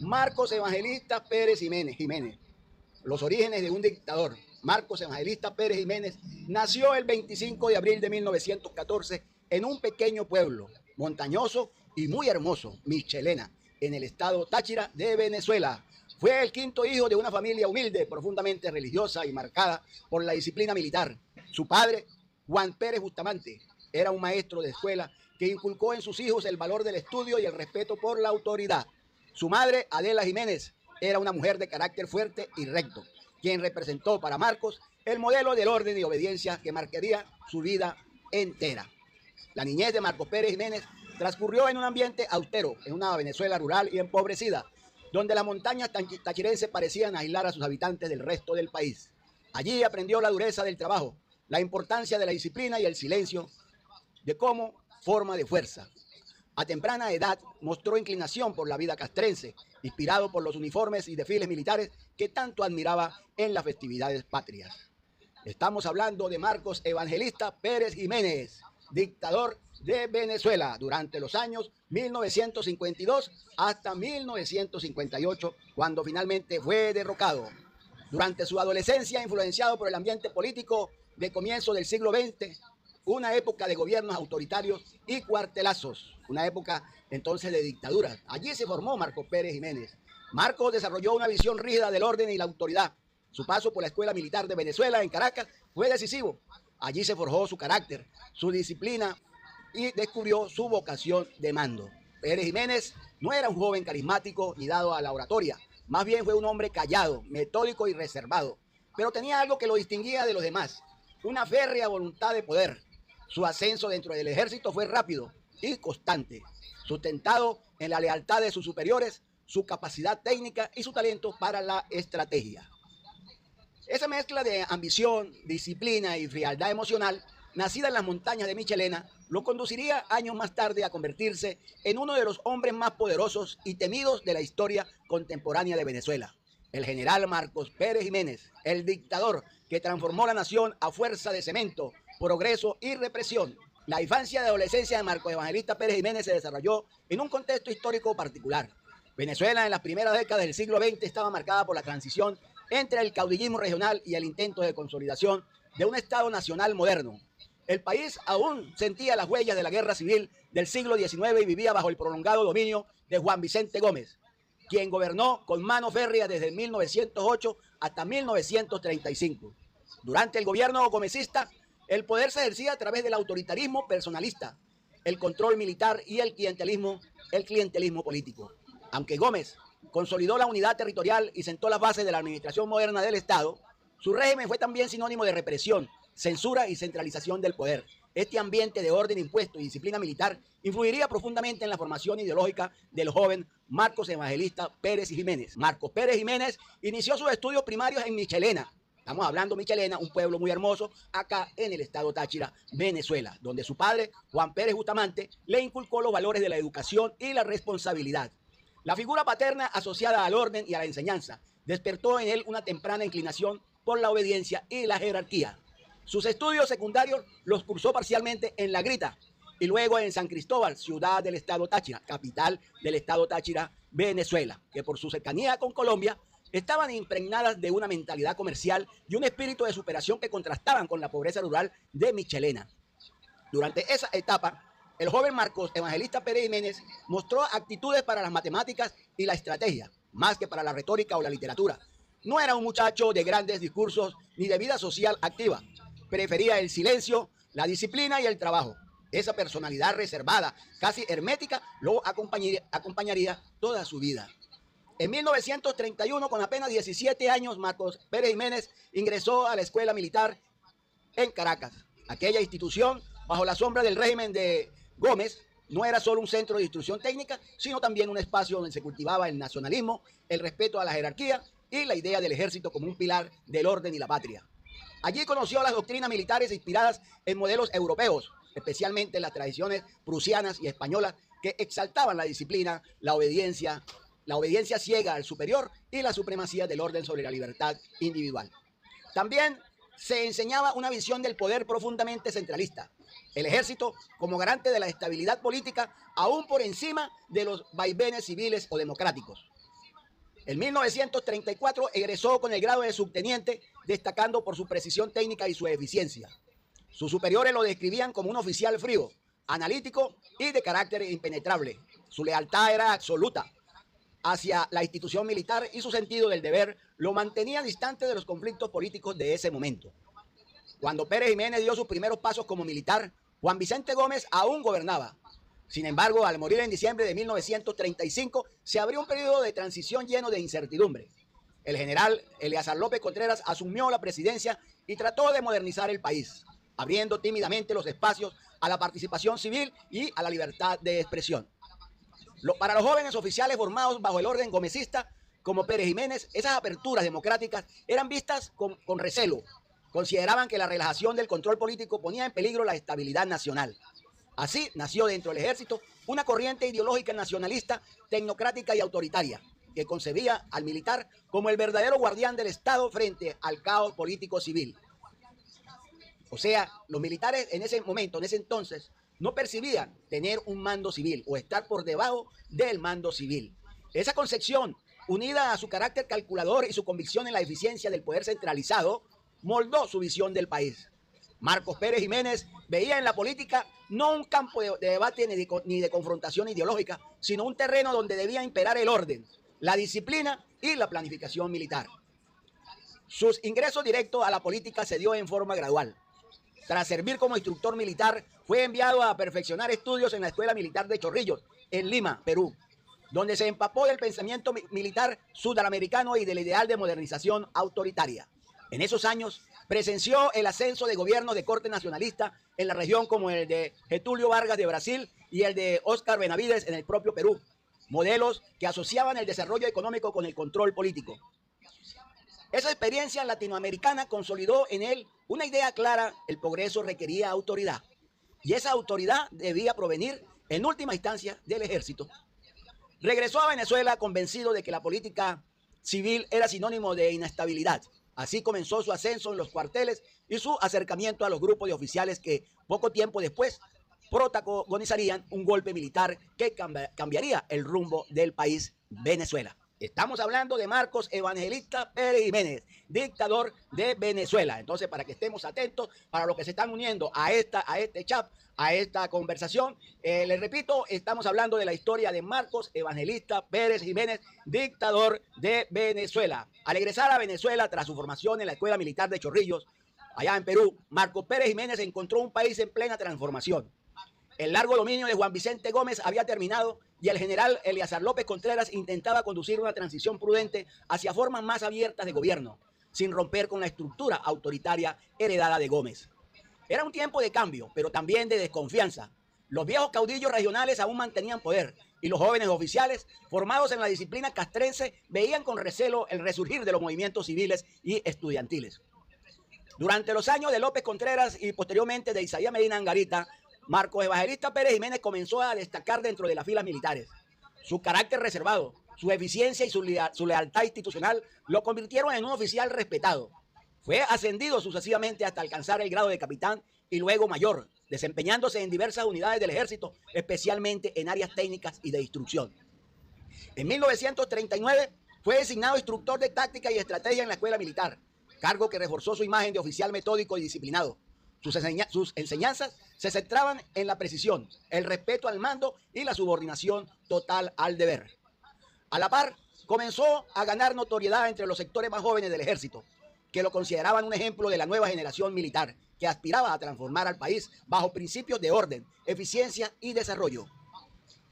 Marcos Evangelista Pérez Jiménez. Los orígenes de un dictador. Marcos Evangelista Pérez Jiménez nació el 25 de abril de 1914 en un pequeño pueblo montañoso y muy hermoso, Michelena, en el estado Táchira de Venezuela. Fue el quinto hijo de una familia humilde, profundamente religiosa y marcada por la disciplina militar. Su padre, Juan Pérez Bustamante, era un maestro de escuela que inculcó en sus hijos el valor del estudio y el respeto por la autoridad. Su madre, Adela Jiménez, era una mujer de carácter fuerte y recto, quien representó para Marcos el modelo del orden y obediencia que marcaría su vida entera. La niñez de Marcos Pérez Jiménez transcurrió en un ambiente austero, en una Venezuela rural y empobrecida, donde las montañas tachirenses parecían aislar a sus habitantes del resto del país. Allí aprendió la dureza del trabajo, la importancia de la disciplina y el silencio de como forma de fuerza. A temprana edad mostró inclinación por la vida castrense, inspirado por los uniformes y desfiles militares que tanto admiraba en las festividades patrias. Estamos hablando de Marcos Evangelista Pérez Jiménez, dictador de Venezuela durante los años 1952 hasta 1958, cuando finalmente fue derrocado. Durante su adolescencia, influenciado por el ambiente político de comienzo del siglo XX, una época de gobiernos autoritarios y cuartelazos, una época entonces de dictaduras. Allí se formó Marcos Pérez Jiménez. Marcos desarrolló una visión rígida del orden y la autoridad. Su paso por la Escuela Militar de Venezuela en Caracas fue decisivo. Allí se forjó su carácter, su disciplina y descubrió su vocación de mando. Pérez Jiménez no era un joven carismático ni dado a la oratoria. Más bien fue un hombre callado, metódico y reservado. Pero tenía algo que lo distinguía de los demás, una férrea voluntad de poder. Su ascenso dentro del ejército fue rápido y constante, sustentado en la lealtad de sus superiores, su capacidad técnica y su talento para la estrategia. Esa mezcla de ambición, disciplina y frialdad emocional, nacida en las montañas de Michelena, lo conduciría años más tarde a convertirse en uno de los hombres más poderosos y temidos de la historia contemporánea de Venezuela. El general Marcos Pérez Jiménez, el dictador que transformó la nación a fuerza de cemento, progreso y represión. La infancia y adolescencia de Marcos Evangelista Pérez Jiménez se desarrolló en un contexto histórico particular. Venezuela en las primeras décadas del siglo XX estaba marcada por la transición entre el caudillismo regional y el intento de consolidación de un Estado nacional moderno. El país aún sentía las huellas de la guerra civil del siglo XIX y vivía bajo el prolongado dominio de Juan Vicente Gómez, quien gobernó con mano férrea desde 1908 hasta 1935. Durante el gobierno gomecista, el poder se ejercía a través del autoritarismo personalista, el control militar y el clientelismo político. Aunque Gómez consolidó la unidad territorial y sentó las bases de la administración moderna del Estado, su régimen fue también sinónimo de represión, censura y centralización del poder. Este ambiente de orden impuesto y disciplina militar influiría profundamente en la formación ideológica del joven Marcos Evangelista Pérez Jiménez. Marcos Pérez Jiménez inició sus estudios primarios en Michelena. Estamos hablando de Michelena, un pueblo muy hermoso, acá en el estado Táchira, Venezuela, donde su padre, Juan Pérez Bustamante, le inculcó los valores de la educación y la responsabilidad. La figura paterna asociada al orden y a la enseñanza despertó en él una temprana inclinación por la obediencia y la jerarquía. Sus estudios secundarios los cursó parcialmente en La Grita y luego en San Cristóbal, ciudad del estado Táchira, capital del estado Táchira, Venezuela, que por su cercanía con Colombia estaban impregnadas de una mentalidad comercial y un espíritu de superación que contrastaban con la pobreza rural de Michelena. Durante esa etapa, el joven Marcos Evangelista Pérez Jiménez mostró actitudes para las matemáticas y la estrategia, más que para la retórica o la literatura. No era un muchacho de grandes discursos ni de vida social activa. Prefería el silencio, la disciplina y el trabajo. Esa personalidad reservada, casi hermética, lo acompañaría toda su vida. En 1931, con apenas 17 años, Marcos Pérez Jiménez ingresó a la Escuela Militar en Caracas. Aquella institución, bajo la sombra del régimen de Gómez, no era solo un centro de instrucción técnica, sino también un espacio donde se cultivaba el nacionalismo, el respeto a la jerarquía y la idea del ejército como un pilar del orden y la patria. Allí conoció las doctrinas militares inspiradas en modelos europeos, especialmente las tradiciones prusianas y españolas que exaltaban la disciplina, la obediencia ciega al superior y la supremacía del orden sobre la libertad individual. También se enseñaba una visión del poder profundamente centralista. El ejército como garante de la estabilidad política, aún por encima de los vaivenes civiles o democráticos. En 1934 egresó con el grado de subteniente, destacando por su precisión técnica y su eficiencia. Sus superiores lo describían como un oficial frío, analítico y de carácter impenetrable. Su lealtad era absoluta hacia la institución militar y su sentido del deber lo mantenía distante de los conflictos políticos de ese momento. Cuando Pérez Jiménez dio sus primeros pasos como militar, Juan Vicente Gómez aún gobernaba. Sin embargo, al morir en diciembre de 1935, se abrió un periodo de transición lleno de incertidumbre. El general Eleazar López Contreras asumió la presidencia y trató de modernizar el país, abriendo tímidamente los espacios a la participación civil y a la libertad de expresión. Para los jóvenes oficiales formados bajo el orden gomecista, como Pérez Jiménez, esas aperturas democráticas eran vistas con recelo. Consideraban que la relajación del control político ponía en peligro la estabilidad nacional. Así nació dentro del ejército una corriente ideológica nacionalista, tecnocrática y autoritaria, que concebía al militar como el verdadero guardián del Estado frente al caos político civil. O sea, los militares en ese momento, en ese entonces, no percibían tener un mando civil o estar por debajo del mando civil. Esa concepción, unida a su carácter calculador y su convicción en la eficiencia del poder centralizado, moldó su visión del país. Marcos Pérez Jiménez veía en la política no un campo de debate ni de confrontación ideológica, sino un terreno donde debía imperar el orden, la disciplina y la planificación militar. Sus ingresos directos a la política se dio en forma gradual. Tras servir como instructor militar, fue enviado a perfeccionar estudios en la Escuela Militar de Chorrillos, en Lima, Perú, donde se empapó del pensamiento militar sudamericano y del ideal de modernización autoritaria. En esos años presenció el ascenso de gobiernos de corte nacionalista en la región, como el de Getúlio Vargas de Brasil y el de Óscar Benavides en el propio Perú, modelos que asociaban el desarrollo económico con el control político. Esa experiencia latinoamericana consolidó en él una idea clara: el progreso requería autoridad, y esa autoridad debía provenir en última instancia del ejército. Regresó a Venezuela convencido de que la política civil era sinónimo de inestabilidad. Así comenzó su ascenso en los cuarteles y su acercamiento a los grupos de oficiales que poco tiempo después protagonizarían un golpe militar que cambiaría el rumbo del país Venezuela. Estamos hablando de Marcos Evangelista Pérez Jiménez, dictador de Venezuela. Entonces, para que estemos atentos, para los que se están uniendo a este chat, a esta conversación, les repito, estamos hablando de la historia de Marcos Evangelista Pérez Jiménez, dictador de Venezuela. Al egresar a Venezuela tras su formación en la Escuela Militar de Chorrillos, allá en Perú, Marcos Pérez Jiménez encontró un país en plena transformación. El largo dominio de Juan Vicente Gómez había terminado y el general Eleazar López Contreras intentaba conducir una transición prudente hacia formas más abiertas de gobierno, sin romper con la estructura autoritaria heredada de Gómez. Era un tiempo de cambio, pero también de desconfianza. Los viejos caudillos regionales aún mantenían poder y los jóvenes oficiales, formados en la disciplina castrense, veían con recelo el resurgir de los movimientos civiles y estudiantiles. Durante los años de López Contreras y posteriormente de Isaías Medina Angarita, Marcos Evangelista Pérez Jiménez comenzó a destacar dentro de las filas militares. Su carácter reservado, su eficiencia y su lealtad institucional lo convirtieron en un oficial respetado. Fue ascendido sucesivamente hasta alcanzar el grado de capitán y luego mayor, desempeñándose en diversas unidades del ejército, especialmente en áreas técnicas y de instrucción. En 1939 fue designado instructor de táctica y estrategia en la escuela militar, cargo que reforzó su imagen de oficial metódico y disciplinado. Sus enseñanzas se centraban en la precisión, el respeto al mando y la subordinación total al deber. A la par, comenzó a ganar notoriedad entre los sectores más jóvenes del ejército, que lo consideraban un ejemplo de la nueva generación militar, que aspiraba a transformar al país bajo principios de orden, eficiencia y desarrollo.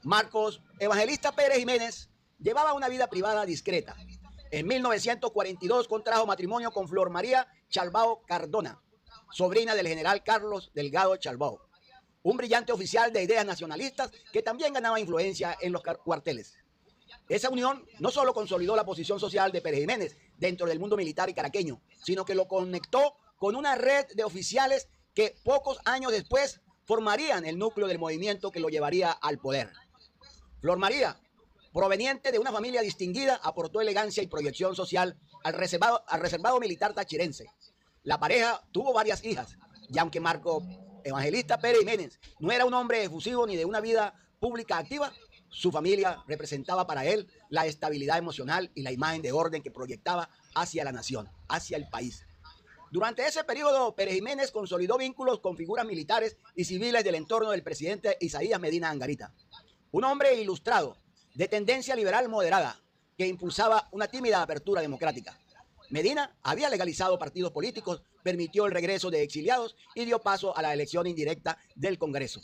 Marcos Evangelista Pérez Jiménez llevaba una vida privada discreta. En 1942 contrajo matrimonio con Flor María Chalbao Cardona, sobrina del general Carlos Delgado Chalbao, un brillante oficial de ideas nacionalistas que también ganaba influencia en los cuarteles. Esa unión no solo consolidó la posición social de Pérez Jiménez dentro del mundo militar y caraqueño, sino que lo conectó con una red de oficiales que pocos años después formarían el núcleo del movimiento que lo llevaría al poder. Flor María, proveniente de una familia distinguida, aportó elegancia y proyección social al reservado militar tachirense. La pareja tuvo varias hijas, y aunque Marcos Evangelista Pérez Jiménez no era un hombre efusivo ni de una vida pública activa, Su familia representaba para él la estabilidad emocional y la imagen de orden que proyectaba hacia la nación, hacia el país. Durante ese periodo, Pérez Jiménez consolidó vínculos con figuras militares y civiles del entorno del presidente Isaías Medina Angarita, un hombre ilustrado, de tendencia liberal moderada, que impulsaba una tímida apertura democrática. Medina había legalizado partidos políticos, permitió el regreso de exiliados y dio paso a la elección indirecta del Congreso.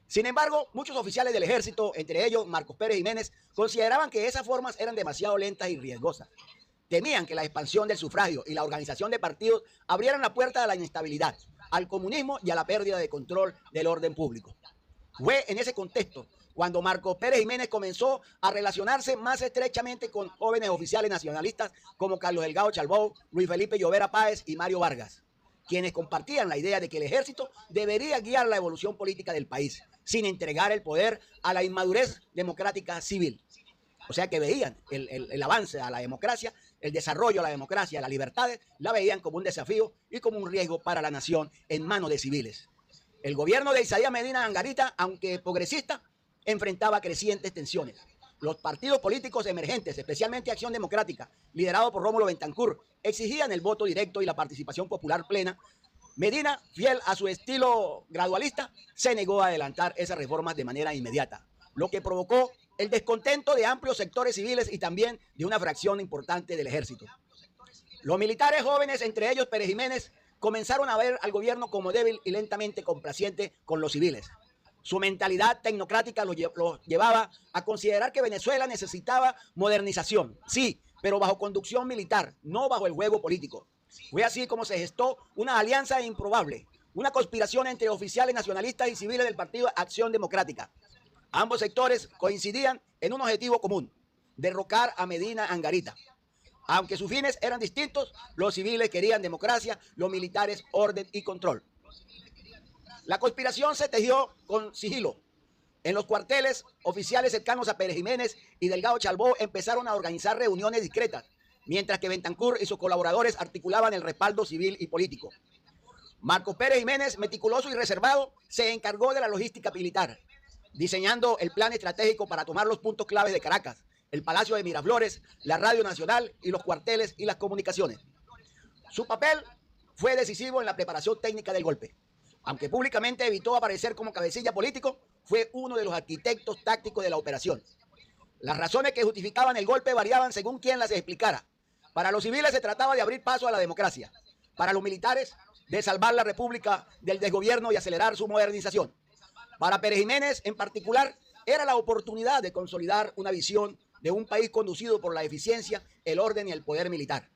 Sin embargo, muchos oficiales del ejército, entre ellos Marcos Pérez Jiménez, consideraban que esas formas eran demasiado lentas y riesgosas. Temían que la expansión del sufragio y la organización de partidos abrieran la puerta a la inestabilidad, al comunismo y a la pérdida de control del orden público. Fue en ese contexto cuando Marcos Pérez Jiménez comenzó a relacionarse más estrechamente con jóvenes oficiales nacionalistas como Carlos Delgado Chalbaud, Luis Felipe Llovera Páez y Mario Vargas, quienes compartían la idea de que el ejército debería guiar la evolución política del país, sin entregar el poder a la inmadurez democrática civil. O sea que veían el avance a la democracia, el desarrollo a la democracia, las libertades, la veían como un desafío y como un riesgo para la nación en manos de civiles. El gobierno de Isaías Medina Angarita, aunque progresista, enfrentaba crecientes tensiones. Los partidos políticos emergentes, especialmente Acción Democrática, liderado por Rómulo Betancourt, exigían el voto directo y la participación popular plena. Medina, fiel a su estilo gradualista, se negó a adelantar esas reformas de manera inmediata, lo que provocó el descontento de amplios sectores civiles y también de una fracción importante del ejército. Los militares jóvenes, entre ellos Pérez Jiménez, comenzaron a ver al gobierno como débil y lentamente complaciente con los civiles. Su mentalidad tecnocrática los llevaba a considerar que Venezuela necesitaba modernización, sí, pero bajo conducción militar, no bajo el juego político. Fue así como se gestó una alianza improbable, una conspiración entre oficiales nacionalistas y civiles del Partido Acción Democrática. Ambos sectores coincidían en un objetivo común: derrocar a Medina Angarita. Aunque sus fines eran distintos, los civiles querían democracia, los militares orden y control. La conspiración se tejió con sigilo. En los cuarteles, oficiales cercanos a Pérez Jiménez y Delgado Chalbaud empezaron a organizar reuniones discretas, mientras que Betancourt y sus colaboradores articulaban el respaldo civil y político. Marcos Pérez Jiménez, meticuloso y reservado, se encargó de la logística militar, diseñando el plan estratégico para tomar los puntos claves de Caracas, el Palacio de Miraflores, la Radio Nacional y los cuarteles y las comunicaciones. Su papel fue decisivo en la preparación técnica del golpe. Aunque públicamente evitó aparecer como cabecilla político, fue uno de los arquitectos tácticos de la operación. Las razones que justificaban el golpe variaban según quien las explicara. Para los civiles se trataba de abrir paso a la democracia. Para los militares, de salvar la república del desgobierno y acelerar su modernización. Para Pérez Jiménez, en particular, era la oportunidad de consolidar una visión de un país conducido por la eficiencia, el orden y el poder militar.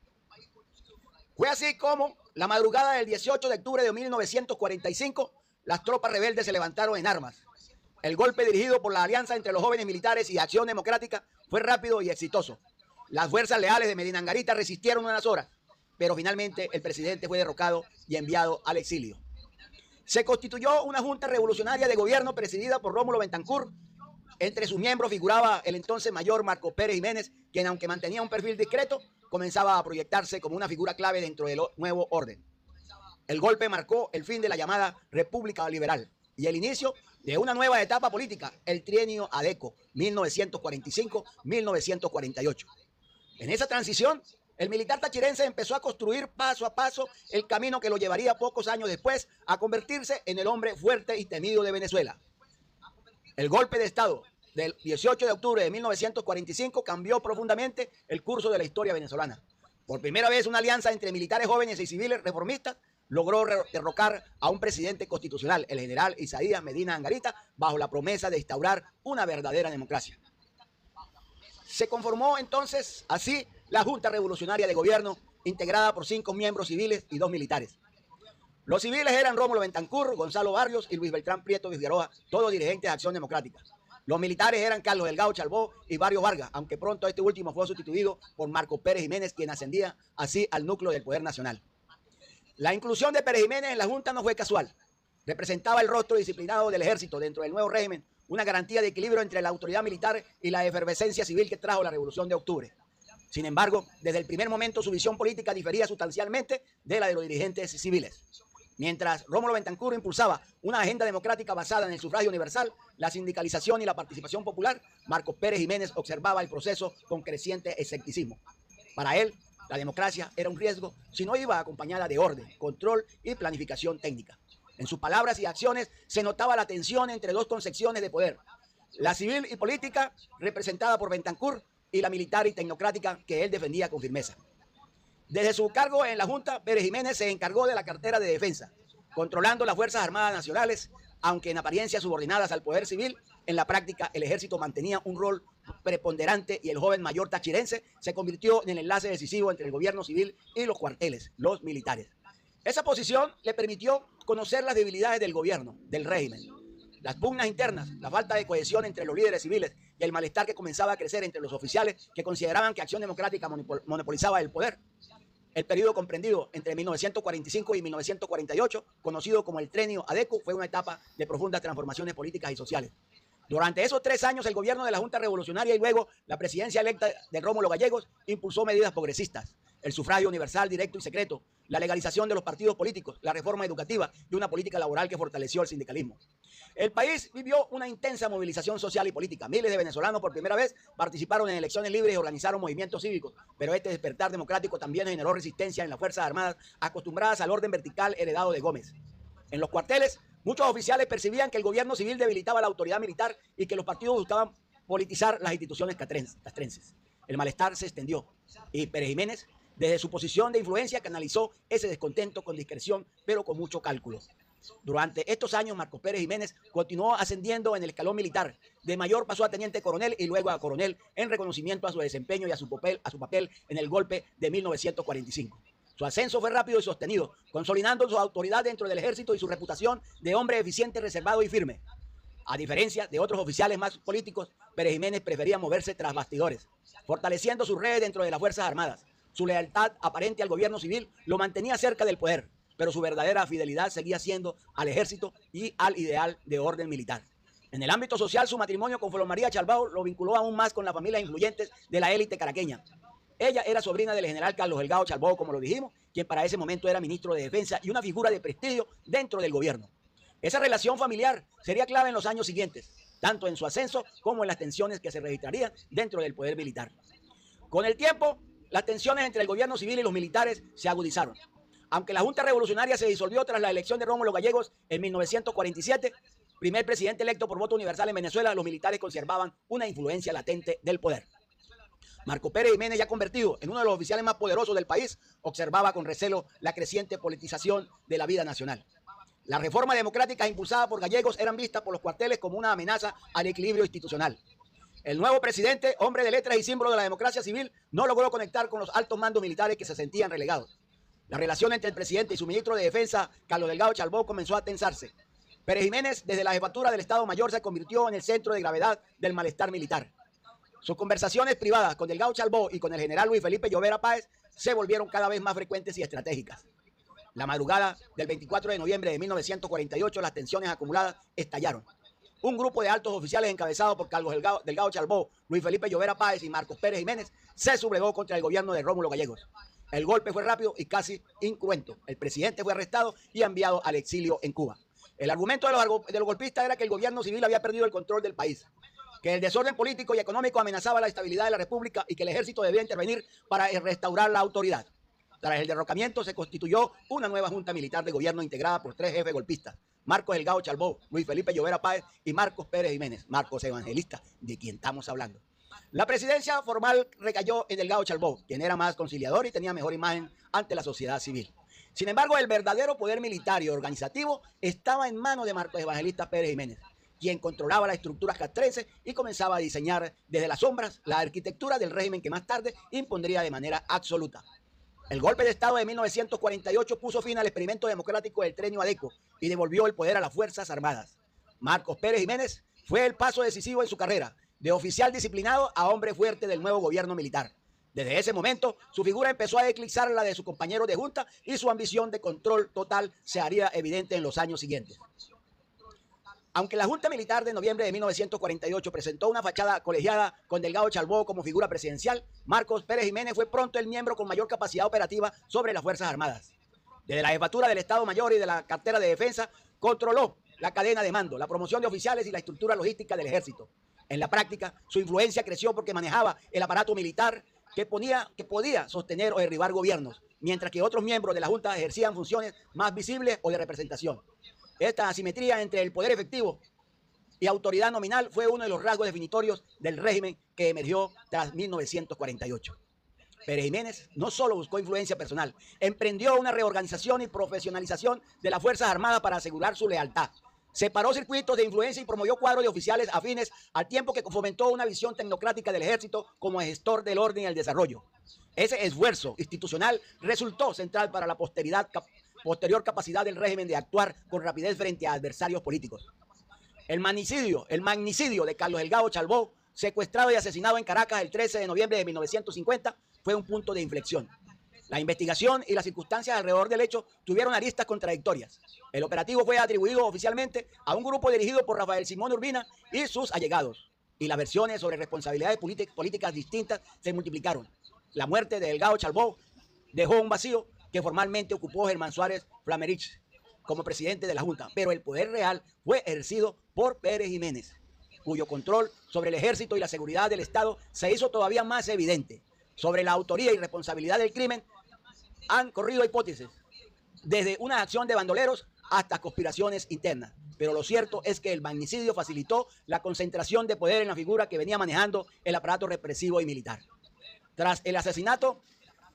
Fue así como, la madrugada del 18 de octubre de 1945, las tropas rebeldes se levantaron en armas. El golpe dirigido por la alianza entre los jóvenes militares y Acción Democrática fue rápido y exitoso. Las fuerzas leales de Medina Angarita resistieron unas horas, pero finalmente el presidente fue derrocado y enviado al exilio. Se constituyó una junta revolucionaria de gobierno presidida por Rómulo Betancourt. Entre sus miembros figuraba el entonces mayor Marcos Pérez Jiménez, quien, aunque mantenía un perfil discreto, comenzaba a proyectarse como una figura clave dentro del nuevo orden. El golpe marcó el fin de la llamada República Liberal y el inicio de una nueva etapa política, el trienio ADECO, 1945-1948. En esa transición, el militar tachirense empezó a construir paso a paso el camino que lo llevaría pocos años después a convertirse en el hombre fuerte y temido de Venezuela. El golpe de Estado del 18 de octubre de 1945 cambió profundamente el curso de la historia venezolana. Por primera vez, una alianza entre militares jóvenes y civiles reformistas logró derrocar a un presidente constitucional, el general Isaías Medina Angarita, bajo la promesa de instaurar una verdadera democracia. Se conformó entonces así la Junta Revolucionaria de Gobierno, integrada por 5 miembros civiles y 2 militares. Los civiles eran Rómulo Betancourt, Gonzalo Barrios y Luis Beltrán Prieto Figueroa, todos dirigentes de Acción Democrática. Los militares eran Carlos Delgado Chalbaud y Mario Vargas, aunque pronto este último fue sustituido por Marcos Pérez Jiménez, quien ascendía así al núcleo del poder nacional. La inclusión de Pérez Jiménez en la Junta no fue casual. Representaba el rostro disciplinado del ejército dentro del nuevo régimen, una garantía de equilibrio entre la autoridad militar y la efervescencia civil que trajo la Revolución de Octubre. Sin embargo, desde el primer momento su visión política difería sustancialmente de la de los dirigentes civiles. Mientras Rómulo Betancourt impulsaba una agenda democrática basada en el sufragio universal, la sindicalización y la participación popular, Marcos Pérez Jiménez observaba el proceso con creciente escepticismo. Para él, la democracia era un riesgo si no iba acompañada de orden, control y planificación técnica. En sus palabras y acciones se notaba la tensión entre dos concepciones de poder, la civil y política, representada por Betancourt, y la militar y tecnocrática que él defendía con firmeza. Desde su cargo en la Junta, Pérez Jiménez se encargó de la cartera de defensa, controlando las Fuerzas Armadas Nacionales, aunque en apariencia subordinadas al poder civil. En la práctica, el ejército mantenía un rol preponderante y el joven mayor tachirense se convirtió en el enlace decisivo entre el gobierno civil y los cuarteles, los militares. Esa posición le permitió conocer las debilidades del gobierno, del régimen, las pugnas internas, la falta de cohesión entre los líderes civiles y el malestar que comenzaba a crecer entre los oficiales que consideraban que Acción Democrática monopolizaba el poder. El periodo comprendido entre 1945 y 1948, conocido como el Trienio Adeco, fue una etapa de profundas transformaciones políticas y sociales. Durante esos 3 años, el gobierno de la Junta Revolucionaria y luego la presidencia electa de Rómulo Gallegos impulsó medidas progresistas: el sufragio universal, directo y secreto, la legalización de los partidos políticos, la reforma educativa y una política laboral que fortaleció el sindicalismo. El país vivió una intensa movilización social y política. Miles de venezolanos por primera vez participaron en elecciones libres y organizaron movimientos cívicos, pero este despertar democrático también generó resistencia en las Fuerzas Armadas, acostumbradas al orden vertical heredado de Gómez. En los cuarteles, muchos oficiales percibían que el gobierno civil debilitaba la autoridad militar y que los partidos buscaban politizar las instituciones castrenses. El malestar se extendió y Pérez Jiménez, desde su posición de influencia, canalizó ese descontento con discreción, pero con mucho cálculo. Durante estos años, Marcos Pérez Jiménez continuó ascendiendo en el escalón militar. De mayor pasó a teniente coronel y luego a coronel en reconocimiento a su desempeño y a su papel en el golpe de 1945. Su ascenso fue rápido y sostenido, consolidando su autoridad dentro del ejército y su reputación de hombre eficiente, reservado y firme. A diferencia de otros oficiales más políticos, Pérez Jiménez prefería moverse tras bastidores, fortaleciendo sus redes dentro de las Fuerzas Armadas. Su lealtad aparente al gobierno civil lo mantenía cerca del poder, pero su verdadera fidelidad seguía siendo al ejército y al ideal de orden militar. En el ámbito social, su matrimonio con Flor María Chalbaud lo vinculó aún más con las familias influyentes de la élite caraqueña. Ella era sobrina del general Carlos Delgado Chalbaud, como lo dijimos, quien para ese momento era ministro de Defensa y una figura de prestigio dentro del gobierno. Esa relación familiar sería clave en los años siguientes, tanto en su ascenso como en las tensiones que se registrarían dentro del poder militar. Con el tiempo, las tensiones entre el gobierno civil y los militares se agudizaron. Aunque la Junta Revolucionaria se disolvió tras la elección de Rómulo Gallegos en 1947, primer presidente electo por voto universal en Venezuela, los militares conservaban una influencia latente del poder. Marcos Pérez Jiménez, ya convertido en uno de los oficiales más poderosos del país, observaba con recelo la creciente politización de la vida nacional. Las reformas democráticas impulsadas por Gallegos eran vistas por los cuarteles como una amenaza al equilibrio institucional. El nuevo presidente, hombre de letras y símbolo de la democracia civil, no logró conectar con los altos mandos militares que se sentían relegados. La relación entre el presidente y su ministro de Defensa, Carlos Delgado Chalbaud, comenzó a tensarse. Pérez Jiménez, desde la jefatura del Estado Mayor, se convirtió en el centro de gravedad del malestar militar. Sus conversaciones privadas con Delgado Chalbaud y con el general Luis Felipe Llovera Páez se volvieron cada vez más frecuentes y estratégicas. La madrugada del 24 de noviembre de 1948, las tensiones acumuladas estallaron. Un grupo de altos oficiales encabezados por Carlos Delgado Chalbaud, Luis Felipe Llovera Páez y Marcos Pérez Jiménez se sublevó contra el gobierno de Rómulo Gallegos. El golpe fue rápido y casi incruento. El presidente fue arrestado y enviado al exilio en Cuba. El argumento de los golpistas era que el gobierno civil había perdido el control del país, que el desorden político y económico amenazaba la estabilidad de la República y que el ejército debía intervenir para restaurar la autoridad. Tras el derrocamiento se constituyó una nueva junta militar de gobierno integrada por 3 jefes golpistas: Marcos Delgado Chalbaud, Luis Felipe Llovera Páez y Marcos Pérez Jiménez, Marcos Evangelista, de quien estamos hablando. La presidencia formal recayó en Delgado Chalbaud, quien era más conciliador y tenía mejor imagen ante la sociedad civil. Sin embargo, el verdadero poder militar y organizativo estaba en manos de Marcos Evangelista Pérez Jiménez, quien controlaba las estructuras castrenses y comenzaba a diseñar desde las sombras la arquitectura del régimen que más tarde impondría de manera absoluta. El golpe de Estado de 1948 puso fin al experimento democrático del Trienio Adeco y devolvió el poder a las Fuerzas Armadas. Marcos Pérez Jiménez fue el paso decisivo en su carrera, de oficial disciplinado a hombre fuerte del nuevo gobierno militar. Desde ese momento, su figura empezó a eclipsar la de sus compañeros de junta y su ambición de control total se haría evidente en los años siguientes. Aunque la Junta Militar de noviembre de 1948 presentó una fachada colegiada con Delgado Chalbaud como figura presidencial, Marcos Pérez Jiménez fue pronto el miembro con mayor capacidad operativa sobre las Fuerzas Armadas. Desde la jefatura del Estado Mayor y de la cartera de defensa, controló la cadena de mando, la promoción de oficiales y la estructura logística del ejército. En la práctica, su influencia creció porque manejaba el aparato militar que podía sostener o derribar gobiernos, mientras que otros miembros de la Junta ejercían funciones más visibles o de representación. Esta asimetría entre el poder efectivo y autoridad nominal fue uno de los rasgos definitorios del régimen que emergió tras 1948. Pérez Jiménez no solo buscó influencia personal, emprendió una reorganización y profesionalización de las Fuerzas Armadas para asegurar su lealtad. Separó circuitos de influencia y promovió cuadros de oficiales afines al tiempo que fomentó una visión tecnocrática del ejército como gestor del orden y el desarrollo. Ese esfuerzo institucional resultó central para la posterior capacidad del régimen de actuar con rapidez frente a adversarios políticos. El magnicidio de Carlos Delgado Chalbaud, secuestrado y asesinado en Caracas el 13 de noviembre de 1950, fue un punto de inflexión. La investigación y las circunstancias alrededor del hecho tuvieron aristas contradictorias. El operativo fue atribuido oficialmente a un grupo dirigido por Rafael Simón Urbina y sus allegados, y las versiones sobre responsabilidades políticas distintas se multiplicaron. La muerte de Delgado Chalbaud dejó un vacío que formalmente ocupó Germán Suárez Flamerich como presidente de la Junta, pero el poder real fue ejercido por Pérez Jiménez, cuyo control sobre el ejército y la seguridad del Estado se hizo todavía más evidente. Sobre la autoría y responsabilidad del crimen han corrido hipótesis, desde una acción de bandoleros hasta conspiraciones internas. Pero lo cierto es que el magnicidio facilitó la concentración de poder en la figura que venía manejando el aparato represivo y militar. Tras el asesinato,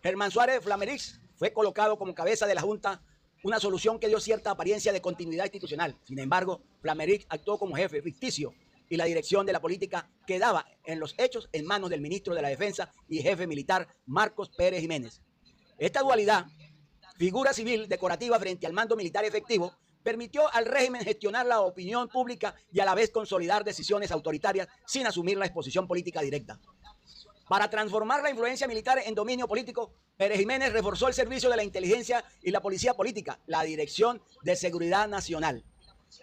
Germán Suárez Flamerich fue colocado como cabeza de la Junta, una solución que dio cierta apariencia de continuidad institucional. Sin embargo, Flamerich actuó como jefe ficticio y la dirección de la política quedaba en los hechos en manos del ministro de la Defensa y jefe militar Marcos Pérez Jiménez. Esta dualidad, figura civil decorativa frente al mando militar efectivo, permitió al régimen gestionar la opinión pública y a la vez consolidar decisiones autoritarias sin asumir la exposición política directa. Para transformar la influencia militar en dominio político, Pérez Jiménez reforzó el servicio de la inteligencia y la policía política, la Dirección de Seguridad Nacional,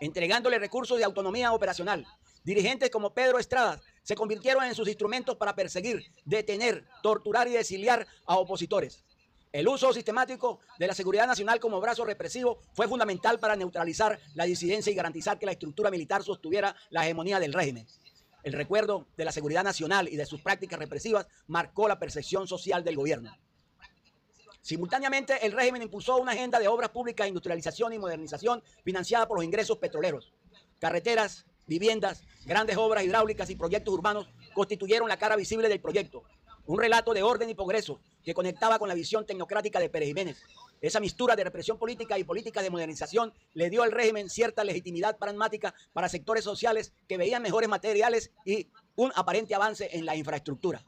entregándole recursos de autonomía operacional. Dirigentes como Pedro Estrada se convirtieron en sus instrumentos para perseguir, detener, torturar y exiliar a opositores. El uso sistemático de la seguridad nacional como brazo represivo fue fundamental para neutralizar la disidencia y garantizar que la estructura militar sostuviera la hegemonía del régimen. El recuerdo de la seguridad nacional y de sus prácticas represivas marcó la percepción social del gobierno. Simultáneamente, el régimen impulsó una agenda de obras públicas, industrialización y modernización financiada por los ingresos petroleros. Carreteras, viviendas, grandes obras hidráulicas y proyectos urbanos constituyeron la cara visible del proyecto. Un relato de orden y progreso que conectaba con la visión tecnocrática de Pérez Jiménez. Esa mistura de represión política y políticas de modernización le dio al régimen cierta legitimidad pragmática para sectores sociales que veían mejores materiales y un aparente avance en la infraestructura.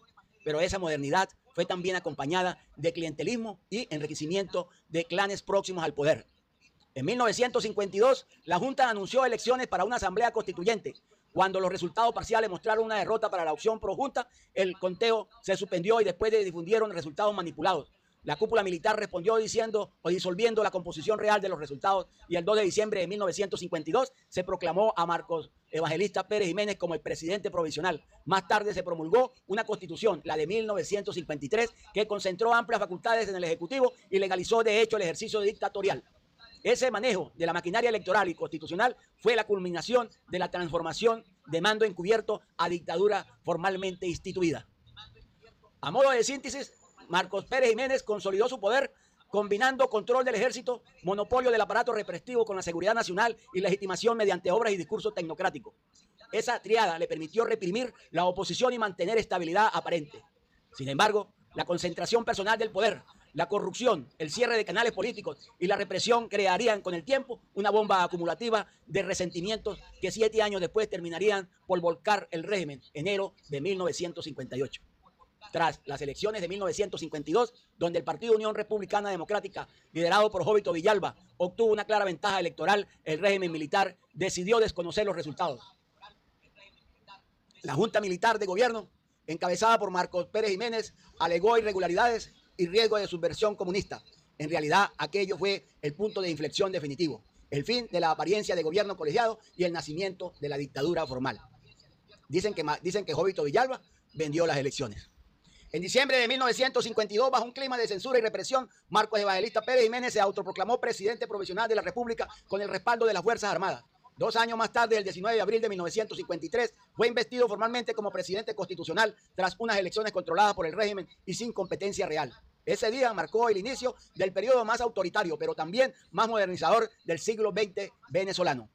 Pero esa modernidad fue también acompañada de clientelismo y enriquecimiento de clanes próximos al poder. En 1952, la Junta anunció elecciones para una asamblea constituyente. Cuando los resultados parciales mostraron una derrota para la opción pro Junta, el conteo se suspendió y después difundieron resultados manipulados. La cúpula militar respondió diciendo o disolviendo la composición real de los resultados y el 2 de diciembre de 1952 se proclamó a Marcos Evangelista Pérez Jiménez como el presidente provisional. Más tarde se promulgó una constitución, la de 1953, que concentró amplias facultades en el Ejecutivo y legalizó de hecho el ejercicio dictatorial. Ese manejo de la maquinaria electoral y constitucional fue la culminación de la transformación de mando encubierto a dictadura formalmente instituida. A modo de síntesis, Marcos Pérez Jiménez consolidó su poder combinando control del ejército, monopolio del aparato represivo con la seguridad nacional y legitimación mediante obras y discursos tecnocráticos. Esa triada le permitió reprimir la oposición y mantener estabilidad aparente. Sin embargo, la concentración personal del poder, la corrupción, el cierre de canales políticos y la represión crearían con el tiempo una bomba acumulativa de resentimientos que 7 años después terminarían por volcar el régimen, enero de 1958. Tras las elecciones de 1952, donde el Partido Unión Republicana Democrática, liderado por Jovito Villalba, obtuvo una clara ventaja electoral, el régimen militar decidió desconocer los resultados. La Junta Militar de Gobierno, encabezada por Marcos Pérez Jiménez, alegó irregularidades y riesgo de subversión comunista. En realidad, aquello fue el punto de inflexión definitivo, el fin de la apariencia de gobierno colegiado y el nacimiento de la dictadura formal. Dicen que Jovito Villalba vendió las elecciones. En diciembre de 1952, bajo un clima de censura y represión, Marcos Evangelista Pérez Jiménez se autoproclamó presidente provisional de la República con el respaldo de las Fuerzas Armadas. 2 años más tarde, el 19 de abril de 1953, fue investido formalmente como presidente constitucional tras unas elecciones controladas por el régimen y sin competencia real. Ese día marcó el inicio del periodo más autoritario, pero también más modernizador del siglo XX venezolano.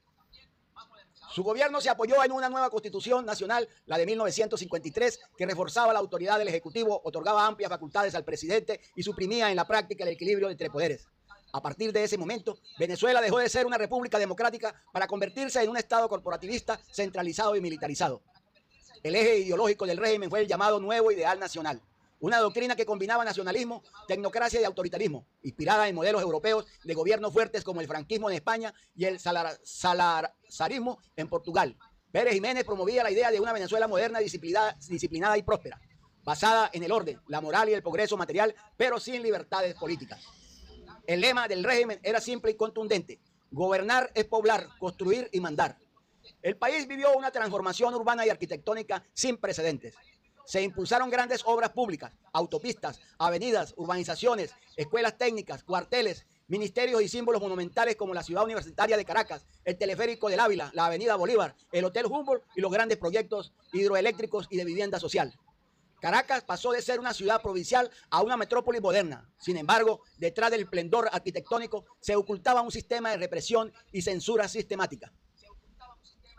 Su gobierno se apoyó en una nueva constitución nacional, la de 1953, que reforzaba la autoridad del Ejecutivo, otorgaba amplias facultades al presidente y suprimía en la práctica el equilibrio entre poderes. A partir de ese momento, Venezuela dejó de ser una república democrática para convertirse en un Estado corporativista, centralizado y militarizado. El eje ideológico del régimen fue el llamado Nuevo Ideal Nacional, una doctrina que combinaba nacionalismo, tecnocracia y autoritarismo, inspirada en modelos europeos de gobiernos fuertes como el franquismo en España y el salazarismo en Portugal. Pérez Jiménez promovía la idea de una Venezuela moderna, disciplinada y próspera, basada en el orden, la moral y el progreso material, pero sin libertades políticas. El lema del régimen era simple y contundente: gobernar es poblar, construir y mandar. El país vivió una transformación urbana y arquitectónica sin precedentes. Se impulsaron grandes obras públicas, autopistas, avenidas, urbanizaciones, escuelas técnicas, cuarteles, ministerios y símbolos monumentales como la Ciudad Universitaria de Caracas, el Teleférico del Ávila, la Avenida Bolívar, el Hotel Humboldt y los grandes proyectos hidroeléctricos y de vivienda social. Caracas pasó de ser una ciudad provincial a una metrópoli moderna. Sin embargo, detrás del esplendor arquitectónico se ocultaba un sistema de represión y censura sistemática.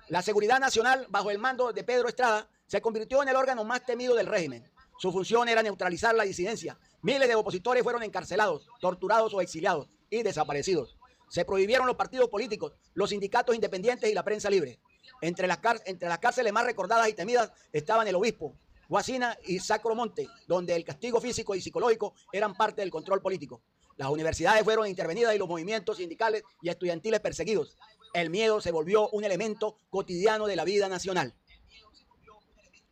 La seguridad nacional, bajo el mando de Pedro Estrada, se convirtió en el órgano más temido del régimen. Su función era neutralizar la disidencia. Miles de opositores fueron encarcelados, torturados o exiliados y desaparecidos. Se prohibieron los partidos políticos, los sindicatos independientes y la prensa libre. Entre las cárceles más recordadas y temidas estaban el Obispo, Guasina y Sacromonte, donde el castigo físico y psicológico eran parte del control político. Las universidades fueron intervenidas y los movimientos sindicales y estudiantiles perseguidos. El miedo se volvió un elemento cotidiano de la vida nacional.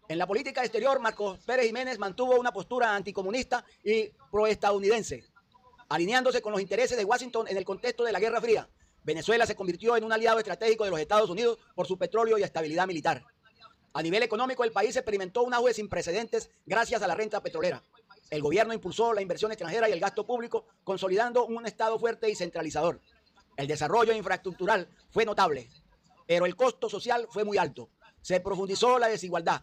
En la política exterior, Marcos Pérez Jiménez mantuvo una postura anticomunista y proestadounidense, alineándose con los intereses de Washington en el contexto de la Guerra Fría. Venezuela se convirtió en un aliado estratégico de los Estados Unidos por su petróleo y estabilidad militar. A nivel económico, el país experimentó un auge sin precedentes gracias a la renta petrolera. El gobierno impulsó la inversión extranjera y el gasto público, consolidando un Estado fuerte y centralizador. El desarrollo infraestructural fue notable, pero el costo social fue muy alto. Se profundizó la desigualdad,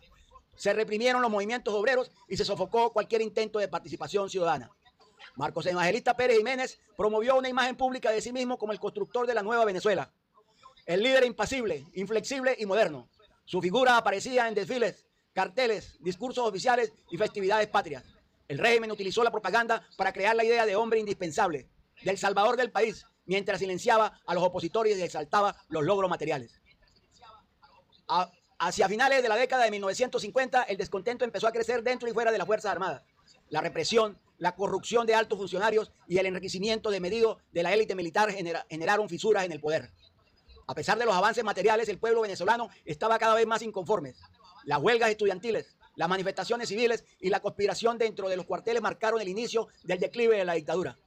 se reprimieron los movimientos obreros y se sofocó cualquier intento de participación ciudadana. Marcos Evangelista Pérez Jiménez promovió una imagen pública de sí mismo como el constructor de la nueva Venezuela, el líder impasible, inflexible y moderno. Su figura aparecía en desfiles, carteles, discursos oficiales y festividades patrias. El régimen utilizó la propaganda para crear la idea de hombre indispensable, del salvador del país, mientras silenciaba a los opositores y exaltaba los logros materiales. Hacia finales de la década de 1950, el descontento empezó a crecer dentro y fuera de las Fuerzas Armadas. La represión, la corrupción de altos funcionarios y el enriquecimiento desmedido de la élite militar generaron fisuras en el poder. A pesar de los avances materiales, el pueblo venezolano estaba cada vez más inconforme. Las huelgas estudiantiles, las manifestaciones civiles y la conspiración dentro de los cuarteles marcaron el inicio del declive de la dictadura.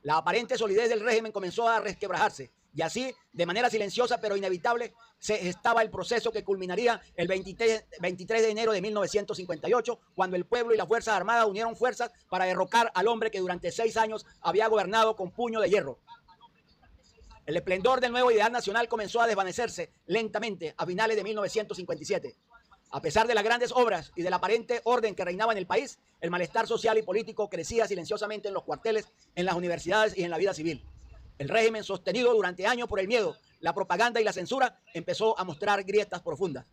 La aparente solidez del régimen comenzó a resquebrajarse y así, de manera silenciosa pero inevitable, se gestaba el proceso que culminaría el 23 de enero de 1958, cuando el pueblo y las Fuerzas Armadas unieron fuerzas para derrocar al hombre que durante 6 años había gobernado con puño de hierro. El esplendor del nuevo ideal nacional comenzó a desvanecerse lentamente a finales de 1957. A pesar de las grandes obras y del aparente orden que reinaba en el país, el malestar social y político crecía silenciosamente en los cuarteles, en las universidades y en la vida civil. El régimen, sostenido durante años por el miedo, la propaganda y la censura, empezó a mostrar grietas profundas.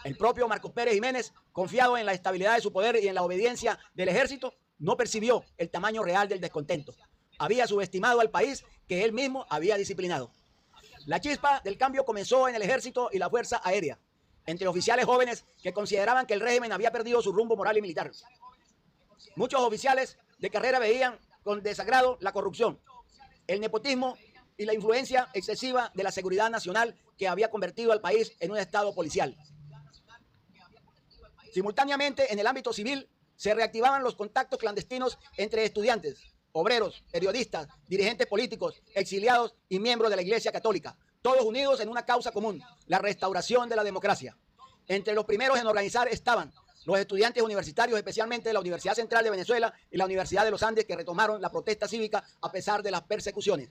El propio Marcos Pérez Jiménez, confiado en la estabilidad de su poder y en la obediencia del ejército, no percibió el tamaño real del descontento. Había subestimado al país que él mismo había disciplinado. La chispa del cambio comenzó en el ejército y la fuerza aérea, entre oficiales jóvenes que consideraban que el régimen había perdido su rumbo moral y militar. Muchos oficiales de carrera veían con desagrado la corrupción, el nepotismo y la influencia excesiva de la seguridad nacional que había convertido al país en un estado policial. Simultáneamente, en el ámbito civil, se reactivaban los contactos clandestinos entre estudiantes, obreros, periodistas, dirigentes políticos, exiliados y miembros de la Iglesia Católica, todos unidos en una causa común, la restauración de la democracia. Entre los primeros en organizar estaban los estudiantes universitarios, especialmente de la Universidad Central de Venezuela y la Universidad de los Andes, que retomaron la protesta cívica a pesar de las persecuciones.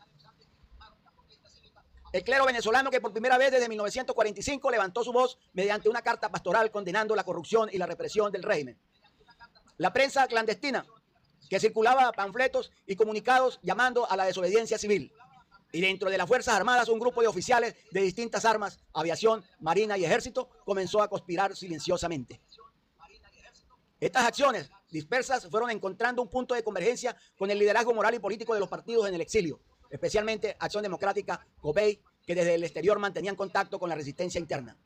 El clero venezolano, que por primera vez desde 1945 levantó su voz mediante una carta pastoral condenando la corrupción y la represión del régimen. La prensa clandestina, que circulaba panfletos y comunicados llamando a la desobediencia civil. Y dentro de las Fuerzas Armadas, un grupo de oficiales de distintas armas, aviación, marina y ejército, comenzó a conspirar silenciosamente. Estas acciones dispersas fueron encontrando un punto de convergencia con el liderazgo moral y político de los partidos en el exilio, especialmente Acción Democrática, COPEI, que desde el exterior mantenían contacto con la resistencia interna.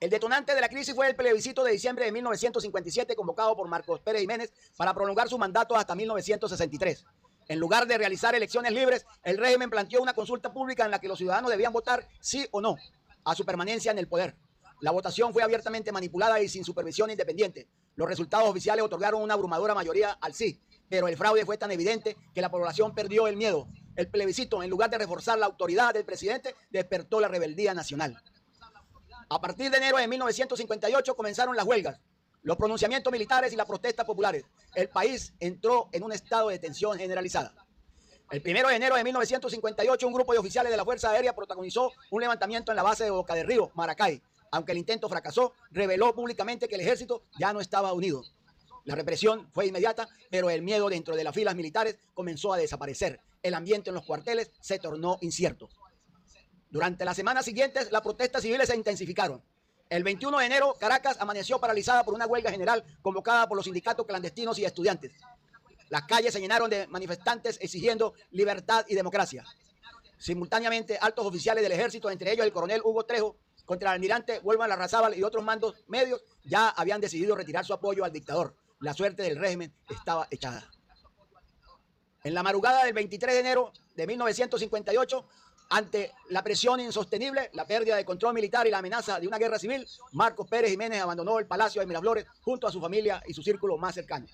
El detonante de la crisis fue el plebiscito de diciembre de 1957 convocado por Marcos Pérez Jiménez para prolongar su mandato hasta 1963. En lugar de realizar elecciones libres, el régimen planteó una consulta pública en la que los ciudadanos debían votar sí o no a su permanencia en el poder. La votación fue abiertamente manipulada y sin supervisión independiente. Los resultados oficiales otorgaron una abrumadora mayoría al sí, pero el fraude fue tan evidente que la población perdió el miedo. El plebiscito, en lugar de reforzar la autoridad del presidente, despertó la rebeldía nacional. A partir de enero de 1958 comenzaron las huelgas, los pronunciamientos militares y las protestas populares. El país entró en un estado de tensión generalizada. El 1 de enero de 1958, un grupo de oficiales de la Fuerza Aérea protagonizó un levantamiento en la base de Boca del Río, Maracay. Aunque el intento fracasó, reveló públicamente que el ejército ya no estaba unido. La represión fue inmediata, pero el miedo dentro de las filas militares comenzó a desaparecer. El ambiente en los cuarteles se tornó incierto. Durante las semanas siguientes, las protestas civiles se intensificaron. El 21 de enero, Caracas amaneció paralizada por una huelga general convocada por los sindicatos clandestinos y estudiantes. Las calles se llenaron de manifestantes exigiendo libertad y democracia. Simultáneamente, altos oficiales del ejército, entre ellos el coronel Hugo Trejo, contra el almirante Wolfgang Larrazábal y otros mandos medios, ya habían decidido retirar su apoyo al dictador. La suerte del régimen estaba echada. En la madrugada del 23 de enero de 1958, ante la presión insostenible, la pérdida de control militar y la amenaza de una guerra civil, Marcos Pérez Jiménez abandonó el Palacio de Miraflores junto a su familia y su círculo más cercano.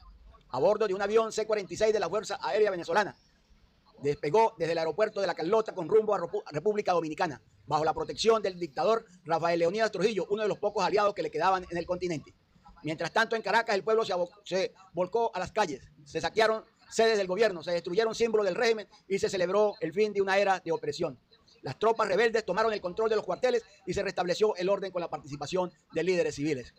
A bordo de un avión C-46 de la Fuerza Aérea Venezolana, despegó desde el aeropuerto de La Carlota con rumbo a República Dominicana, bajo la protección del dictador Rafael Leónidas Trujillo, uno de los pocos aliados que le quedaban en el continente. Mientras tanto, en Caracas, el pueblo se volcó a las calles, se saquearon sedes del gobierno, se destruyeron símbolos del régimen y se celebró el fin de una era de opresión. Las tropas rebeldes tomaron el control de los cuarteles y se restableció el orden con la participación de líderes civiles.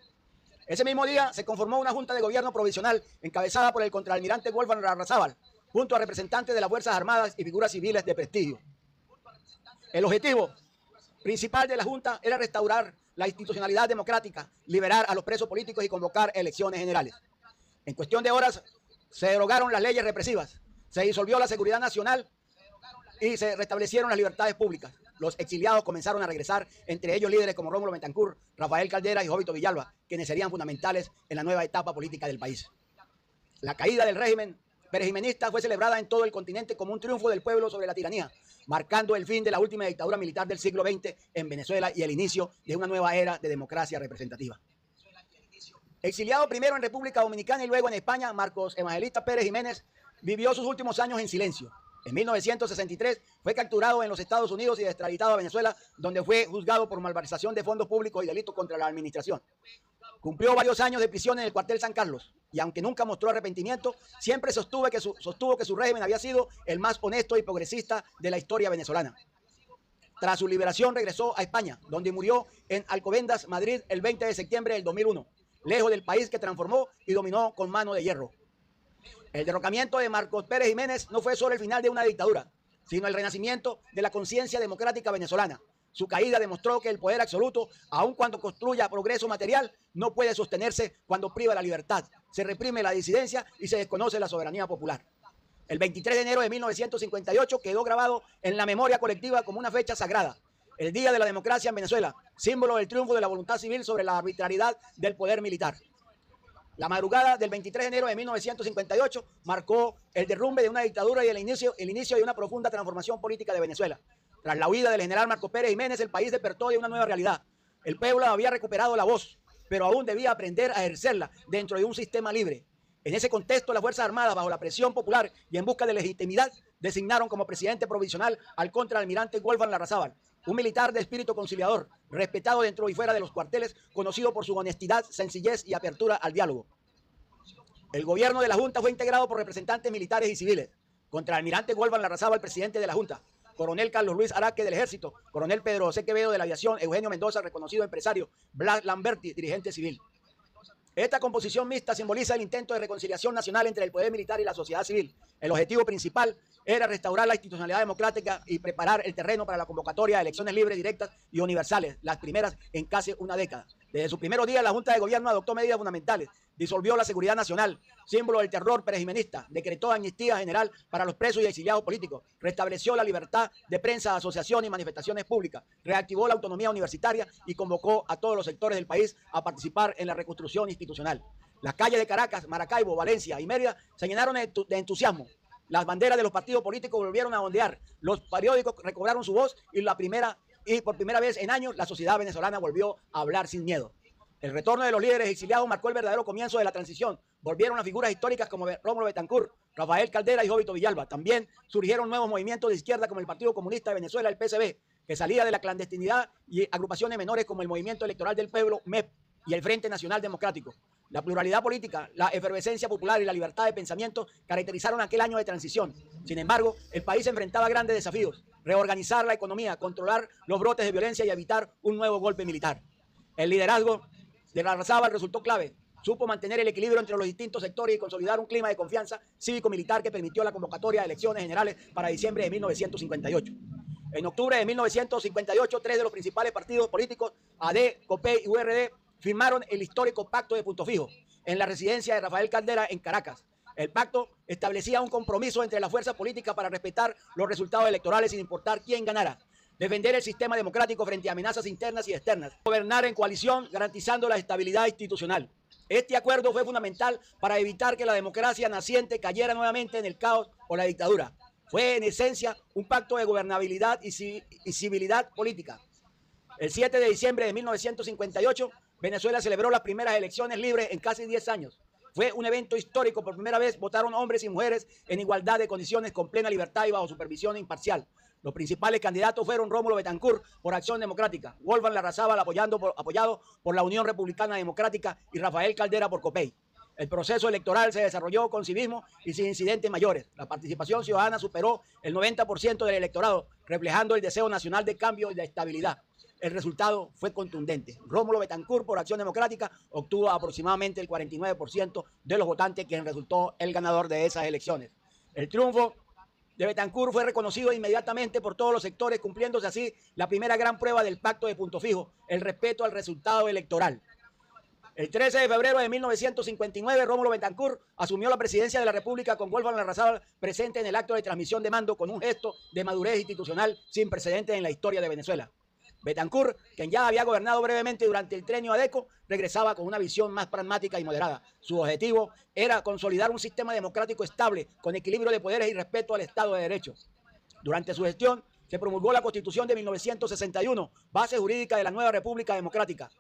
Ese mismo día se conformó una junta de gobierno provisional encabezada por el contraalmirante Wolfgang Larrazábal, junto a representantes de las Fuerzas Armadas y figuras civiles de prestigio. El objetivo principal de la junta era restaurar la institucionalidad democrática, liberar a los presos políticos y convocar elecciones generales. En cuestión de horas se derogaron las leyes represivas, se disolvió la seguridad nacional y se restablecieron las libertades públicas. Los exiliados comenzaron a regresar, entre ellos líderes como Rómulo Betancourt, Rafael Caldera y Jovito Villalba, quienes serían fundamentales en la nueva etapa política del país. La caída del régimen perejimenista fue celebrada en todo el continente como un triunfo del pueblo sobre la tiranía, marcando el fin de la última dictadura militar del siglo XX en Venezuela y el inicio de una nueva era de democracia representativa. Exiliado primero en República Dominicana y luego en España, Marcos Evangelista Pérez Jiménez vivió sus últimos años en silencio. En 1963 fue capturado en los Estados Unidos y extraditado a Venezuela, donde fue juzgado por malversación de fondos públicos y delitos contra la administración. Cumplió varios años de prisión en el cuartel San Carlos y aunque nunca mostró arrepentimiento, siempre sostuvo que su régimen había sido el más honesto y progresista de la historia venezolana. Tras su liberación regresó a España, donde murió en Alcobendas, Madrid, el 20 de septiembre del 2001, lejos del país que transformó y dominó con mano de hierro. El derrocamiento de Marcos Pérez Jiménez no fue solo el final de una dictadura, sino el renacimiento de la conciencia democrática venezolana. Su caída demostró que el poder absoluto, aun cuando construya progreso material, no puede sostenerse cuando priva la libertad, se reprime la disidencia y se desconoce la soberanía popular. El 23 de enero de 1958 quedó grabado en la memoria colectiva como una fecha sagrada, el Día de la Democracia en Venezuela, símbolo del triunfo de la voluntad civil sobre la arbitrariedad del poder militar. La madrugada del 23 de enero de 1958 marcó el derrumbe de una dictadura y el inicio de una profunda transformación política de Venezuela. Tras la huida del general Marcos Pérez Jiménez, el país despertó de una nueva realidad. El pueblo había recuperado la voz, pero aún debía aprender a ejercerla dentro de un sistema libre. En ese contexto, las Fuerzas Armadas, bajo la presión popular y en busca de legitimidad, designaron como presidente provisional al contraalmirante Wolfgang Larrazábal, un militar de espíritu conciliador, respetado dentro y fuera de los cuarteles, conocido por su honestidad, sencillez y apertura al diálogo. El gobierno de la Junta fue integrado por representantes militares y civiles. Contraalmirante Golvan Larrazábal, el presidente de la Junta. Coronel Carlos Luis Araque del Ejército. Coronel Pedro José Quevedo de la Aviación. Eugenio Mendoza, reconocido empresario. Blas Lamberti, dirigente civil. Esta composición mixta simboliza el intento de reconciliación nacional entre el poder militar y la sociedad civil. El objetivo principal era restaurar la institucionalidad democrática y preparar el terreno para la convocatoria de elecciones libres, directas y universales, las primeras en casi una década. Desde sus primeros días, la Junta de Gobierno adoptó medidas fundamentales, disolvió la seguridad nacional, símbolo del terror perejimenista, decretó amnistía general para los presos y exiliados políticos, restableció la libertad de prensa, asociación y manifestaciones públicas, reactivó la autonomía universitaria y convocó a todos los sectores del país a participar en la reconstrucción institucional. Las calles de Caracas, Maracaibo, Valencia y Mérida se llenaron de entusiasmo. Las banderas de los partidos políticos volvieron a ondear, los periódicos recobraron su voz y por primera vez en años la sociedad venezolana volvió a hablar sin miedo. El retorno de los líderes exiliados marcó el verdadero comienzo de la transición. Volvieron las figuras históricas como Rómulo Betancourt, Rafael Caldera y Jovito Villalba. También surgieron nuevos movimientos de izquierda como el Partido Comunista de Venezuela, el PCB, que salía de la clandestinidad, y agrupaciones menores como el Movimiento Electoral del Pueblo, MEP, y el Frente Nacional Democrático. La pluralidad política, la efervescencia popular y la libertad de pensamiento caracterizaron aquel año de transición. Sin embargo, el país enfrentaba grandes desafíos: reorganizar la economía, controlar los brotes de violencia y evitar un nuevo golpe militar. El liderazgo de Larrazábal resultó clave. Supo mantener el equilibrio entre los distintos sectores y consolidar un clima de confianza cívico-militar que permitió la convocatoria de elecciones generales para diciembre de 1958. En octubre de 1958, 3 de los principales partidos políticos, AD, COPEI y URD, firmaron el histórico Pacto de Punto Fijo en la residencia de Rafael Caldera en Caracas. El pacto establecía un compromiso entre las fuerzas políticas para respetar los resultados electorales sin importar quién ganara, defender el sistema democrático frente a amenazas internas y externas, gobernar en coalición garantizando la estabilidad institucional. Este acuerdo fue fundamental para evitar que la democracia naciente cayera nuevamente en el caos o la dictadura. Fue en esencia un pacto de gobernabilidad y civilidad política. El 7 de diciembre de 1958, Venezuela celebró las primeras elecciones libres en casi 10 años. Fue un evento histórico. Por primera vez votaron hombres y mujeres en igualdad de condiciones, con plena libertad y bajo supervisión imparcial. Los principales candidatos fueron Rómulo Betancourt por Acción Democrática, Golvan Larrazábal apoyado por la Unión Republicana Democrática y Rafael Caldera por COPEI. El proceso electoral se desarrolló con civismo y sin incidentes mayores. La participación ciudadana superó el 90% del electorado, reflejando el deseo nacional de cambio y de estabilidad. El resultado fue contundente. Rómulo Betancourt por Acción Democrática obtuvo aproximadamente el 49% de los votantes, quien resultó el ganador de esas elecciones. El triunfo de Betancourt fue reconocido inmediatamente por todos los sectores, cumpliéndose así la primera gran prueba del Pacto de Punto Fijo, el respeto al resultado electoral. El 13 de febrero de 1959, Rómulo Betancourt asumió la presidencia de la República con Golvan Larrazábal presente en el acto de transmisión de mando, con un gesto de madurez institucional sin precedentes en la historia de Venezuela. Betancourt, quien ya había gobernado brevemente durante el trienio Adeco, regresaba con una visión más pragmática y moderada. Su objetivo era consolidar un sistema democrático estable, con equilibrio de poderes y respeto al Estado de Derecho. Durante su gestión, se promulgó la Constitución de 1961, base jurídica de la nueva República Democrática.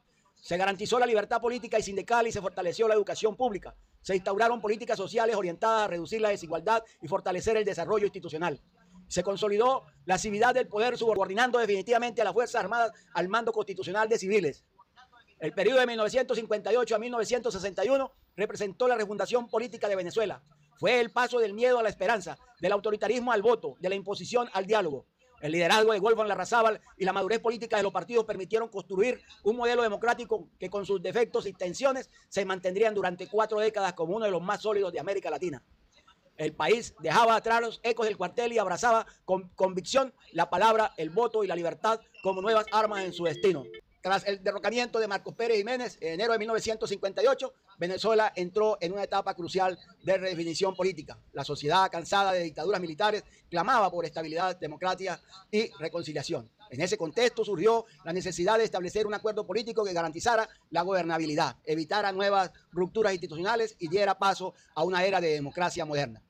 Se garantizó la libertad política y sindical y se fortaleció la educación pública. Se instauraron políticas sociales orientadas a reducir la desigualdad y fortalecer el desarrollo institucional. Se consolidó la civilidad del poder, subordinando definitivamente a las Fuerzas Armadas al mando constitucional de civiles. El periodo de 1958 a 1961 representó la refundación política de Venezuela. Fue el paso del miedo a la esperanza, del autoritarismo al voto, de la imposición al diálogo. El liderazgo de Golvan Larrazábal y la madurez política de los partidos permitieron construir un modelo democrático que, con sus defectos y tensiones, se mantendrían durante 4 décadas como uno de los más sólidos de América Latina. El país dejaba atrás los ecos del cuartel y abrazaba con convicción la palabra, el voto y la libertad como nuevas armas en su destino. Tras el derrocamiento de Marcos Pérez Jiménez en enero de 1958, Venezuela entró en una etapa crucial de redefinición política. La sociedad, cansada de dictaduras militares, clamaba por estabilidad, democracia y reconciliación. En ese contexto surgió la necesidad de establecer un acuerdo político que garantizara la gobernabilidad, evitara nuevas rupturas institucionales y diera paso a una era de democracia moderna.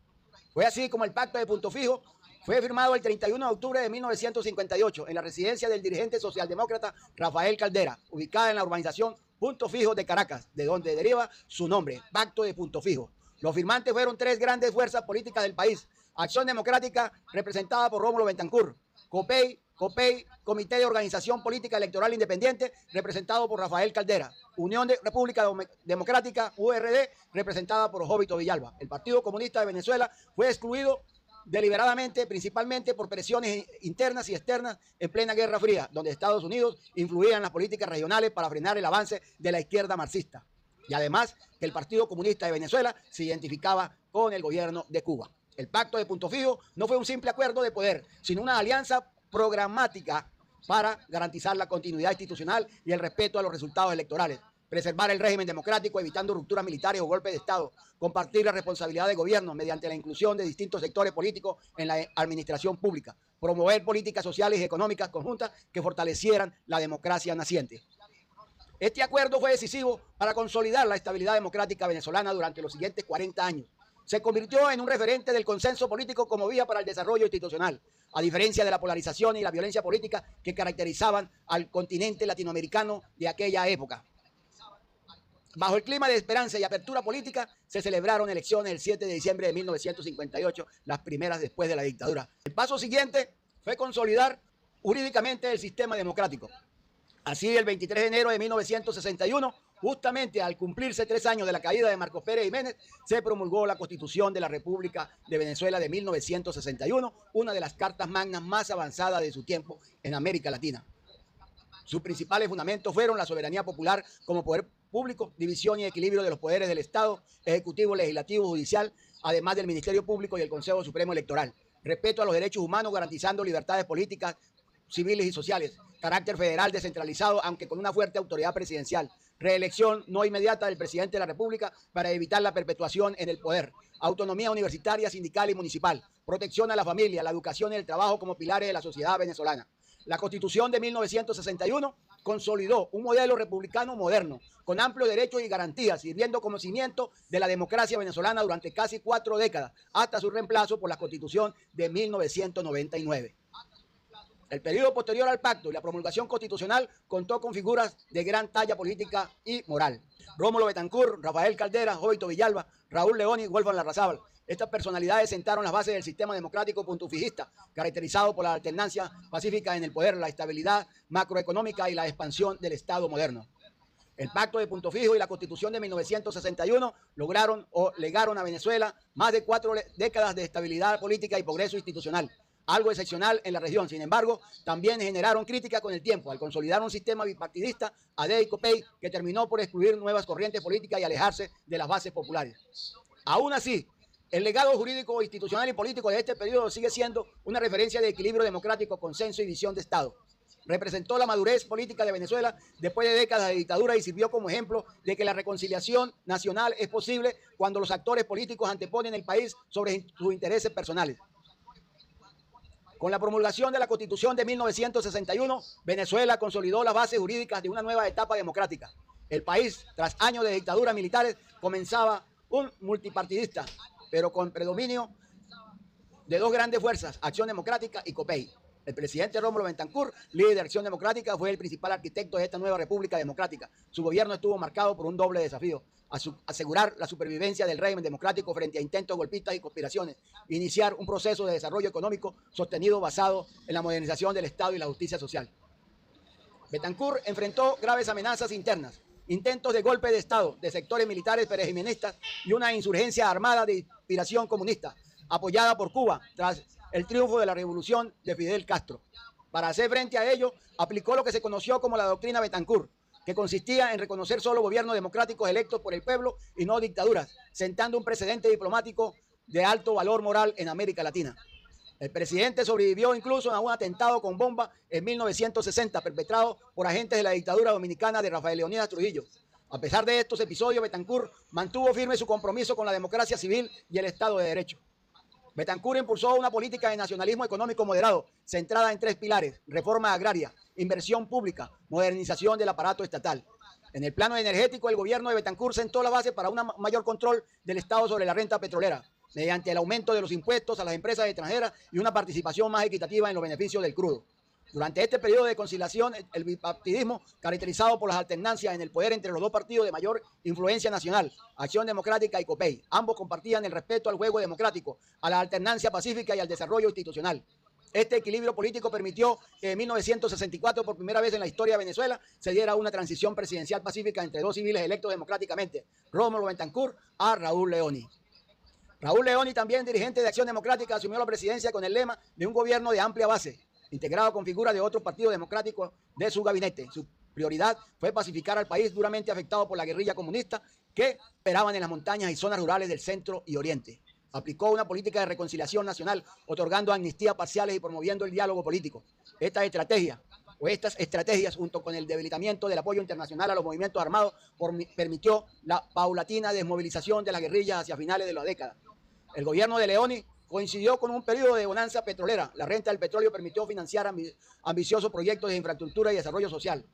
Fue así como el Pacto de Punto Fijo fue firmado el 31 de octubre de 1958 en la residencia del dirigente socialdemócrata Rafael Caldera, ubicada en la urbanización Punto Fijo de Caracas, de donde deriva su nombre, Pacto de Punto Fijo. Los firmantes fueron 3 grandes fuerzas políticas del país: Acción Democrática, representada por Rómulo Betancourt, COPEI, COPEI, Comité de Organización Política Electoral Independiente, representado por Rafael Caldera. Unión de República Democrática, URD, representada por Jovito Villalba. El Partido Comunista de Venezuela fue excluido deliberadamente, principalmente por presiones internas y externas en plena Guerra Fría, donde Estados Unidos influía en las políticas regionales para frenar el avance de la izquierda marxista. Y además que el Partido Comunista de Venezuela se identificaba con el gobierno de Cuba. El pacto de Punto Fijo no fue un simple acuerdo de poder, sino una alianza programática para garantizar la continuidad institucional y el respeto a los resultados electorales, preservar el régimen democrático evitando rupturas militares o golpes de Estado, compartir la responsabilidad de gobierno mediante la inclusión de distintos sectores políticos en la administración pública, promover políticas sociales y económicas conjuntas que fortalecieran la democracia naciente. Este acuerdo fue decisivo para consolidar la estabilidad democrática venezolana durante los siguientes 40 años. Se convirtió en un referente del consenso político como vía para el desarrollo institucional, a diferencia de la polarización y la violencia política que caracterizaban al continente latinoamericano de aquella época. Bajo el clima de esperanza y apertura política, se celebraron elecciones el 7 de diciembre de 1958, las primeras después de la dictadura. El paso siguiente fue consolidar jurídicamente el sistema democrático. Así, el 23 de enero de 1961, justamente al cumplirse 3 años de la caída de Marcos Pérez Jiménez, se promulgó la Constitución de la República de Venezuela de 1961, una de las cartas magnas más avanzadas de su tiempo en América Latina. Sus principales fundamentos fueron la soberanía popular como poder público, división y equilibrio de los poderes del Estado, ejecutivo, legislativo, judicial, además del Ministerio Público y el Consejo Supremo Electoral, respeto a los derechos humanos garantizando libertades políticas, civiles y sociales, carácter federal descentralizado, aunque con una fuerte autoridad presidencial, reelección no inmediata del presidente de la República para evitar la perpetuación en el poder, autonomía universitaria, sindical y municipal, protección a la familia, la educación y el trabajo como pilares de la sociedad venezolana. La Constitución de 1961 consolidó un modelo republicano moderno, con amplios derechos y garantías, sirviendo como cimiento de la democracia venezolana durante casi 4 décadas, hasta su reemplazo por la Constitución de 1999. El periodo posterior al pacto y la promulgación constitucional contó con figuras de gran talla política y moral. Rómulo Betancourt, Rafael Caldera, Jovito Villalba, Raúl León y Wolfgang Larrazábal. Estas personalidades sentaron las bases del sistema democrático puntufijista, caracterizado por la alternancia pacífica en el poder, la estabilidad macroeconómica y la expansión del Estado moderno. El Pacto de Punto Fijo y la Constitución de 1961 lograron o legaron a Venezuela más de 4 décadas de estabilidad política y progreso institucional, algo excepcional en la región. Sin embargo, también generaron crítica con el tiempo al consolidar un sistema bipartidista, AD y COPEI, que terminó por excluir nuevas corrientes políticas y alejarse de las bases populares. Aún así, el legado jurídico, institucional y político de este periodo sigue siendo una referencia de equilibrio democrático, consenso y visión de Estado. Representó la madurez política de Venezuela después de décadas de dictadura y sirvió como ejemplo de que la reconciliación nacional es posible cuando los actores políticos anteponen el país sobre sus intereses personales. Con la promulgación de la Constitución de 1961, Venezuela consolidó las bases jurídicas de una nueva etapa democrática. El país, tras años de dictaduras militares, comenzaba un multipartidista, pero con predominio de 2 grandes fuerzas, Acción Democrática y COPEI. El presidente Rómulo Betancourt, líder de Acción Democrática, fue el principal arquitecto de esta nueva República Democrática. Su gobierno estuvo marcado por un doble desafío: asegurar la supervivencia del régimen democrático frente a intentos golpistas y conspiraciones, iniciar un proceso de desarrollo económico sostenido basado en la modernización del Estado y la justicia social. Betancourt enfrentó graves amenazas internas, intentos de golpe de Estado de sectores militares perejimenistas y una insurgencia armada de inspiración comunista, apoyada por Cuba tras el triunfo de la revolución de Fidel Castro. Para hacer frente a ello, aplicó lo que se conoció como la doctrina Betancourt, que consistía en reconocer solo gobiernos democráticos electos por el pueblo y no dictaduras, sentando un precedente diplomático de alto valor moral en América Latina. El presidente sobrevivió incluso a un atentado con bomba en 1960, perpetrado por agentes de la dictadura dominicana de Rafael Leónidas Trujillo. A pesar de estos episodios, Betancourt mantuvo firme su compromiso con la democracia civil y el Estado de Derecho. Betancourt impulsó una política de nacionalismo económico moderado, centrada en 3 pilares: reforma agraria, inversión pública, modernización del aparato estatal. En el plano energético, el gobierno de Betancourt sentó la base para un mayor control del Estado sobre la renta petrolera, mediante el aumento de los impuestos a las empresas extranjeras y una participación más equitativa en los beneficios del crudo. Durante este periodo de conciliación, el bipartidismo, caracterizado por las alternancias en el poder entre los 2 partidos de mayor influencia nacional, Acción Democrática y COPEI, ambos compartían el respeto al juego democrático, a la alternancia pacífica y al desarrollo institucional. Este equilibrio político permitió que en 1964, por primera vez en la historia de Venezuela, se diera una transición presidencial pacífica entre dos civiles electos democráticamente, Rómulo Betancourt a Raúl Leoni. Raúl Leoni, también dirigente de Acción Democrática, asumió la presidencia con el lema de un gobierno de amplia base, integrado con figuras de otros partidos democráticos de su gabinete. Su prioridad fue pacificar al país duramente afectado por la guerrilla comunista que operaban en las montañas y zonas rurales del centro y oriente. Aplicó una política de reconciliación nacional, otorgando amnistías parciales y promoviendo el diálogo político. Estas estrategias, junto con el debilitamiento del apoyo internacional a los movimientos armados, permitió la paulatina desmovilización de las guerrillas hacia finales de la década. El gobierno de Leoni coincidió con un periodo de bonanza petrolera. La renta del petróleo permitió financiar ambiciosos proyectos de infraestructura y desarrollo social.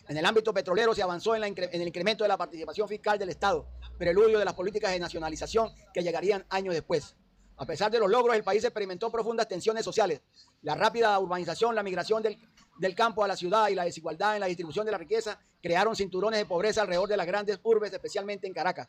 En el ámbito petrolero se avanzó en el incremento de la participación fiscal del Estado, preludio de las políticas de nacionalización que llegarían años después. A pesar de los logros, el país experimentó profundas tensiones sociales. La rápida urbanización, la migración del campo a la ciudad y la desigualdad en la distribución de la riqueza crearon cinturones de pobreza alrededor de las grandes urbes, especialmente en Caracas.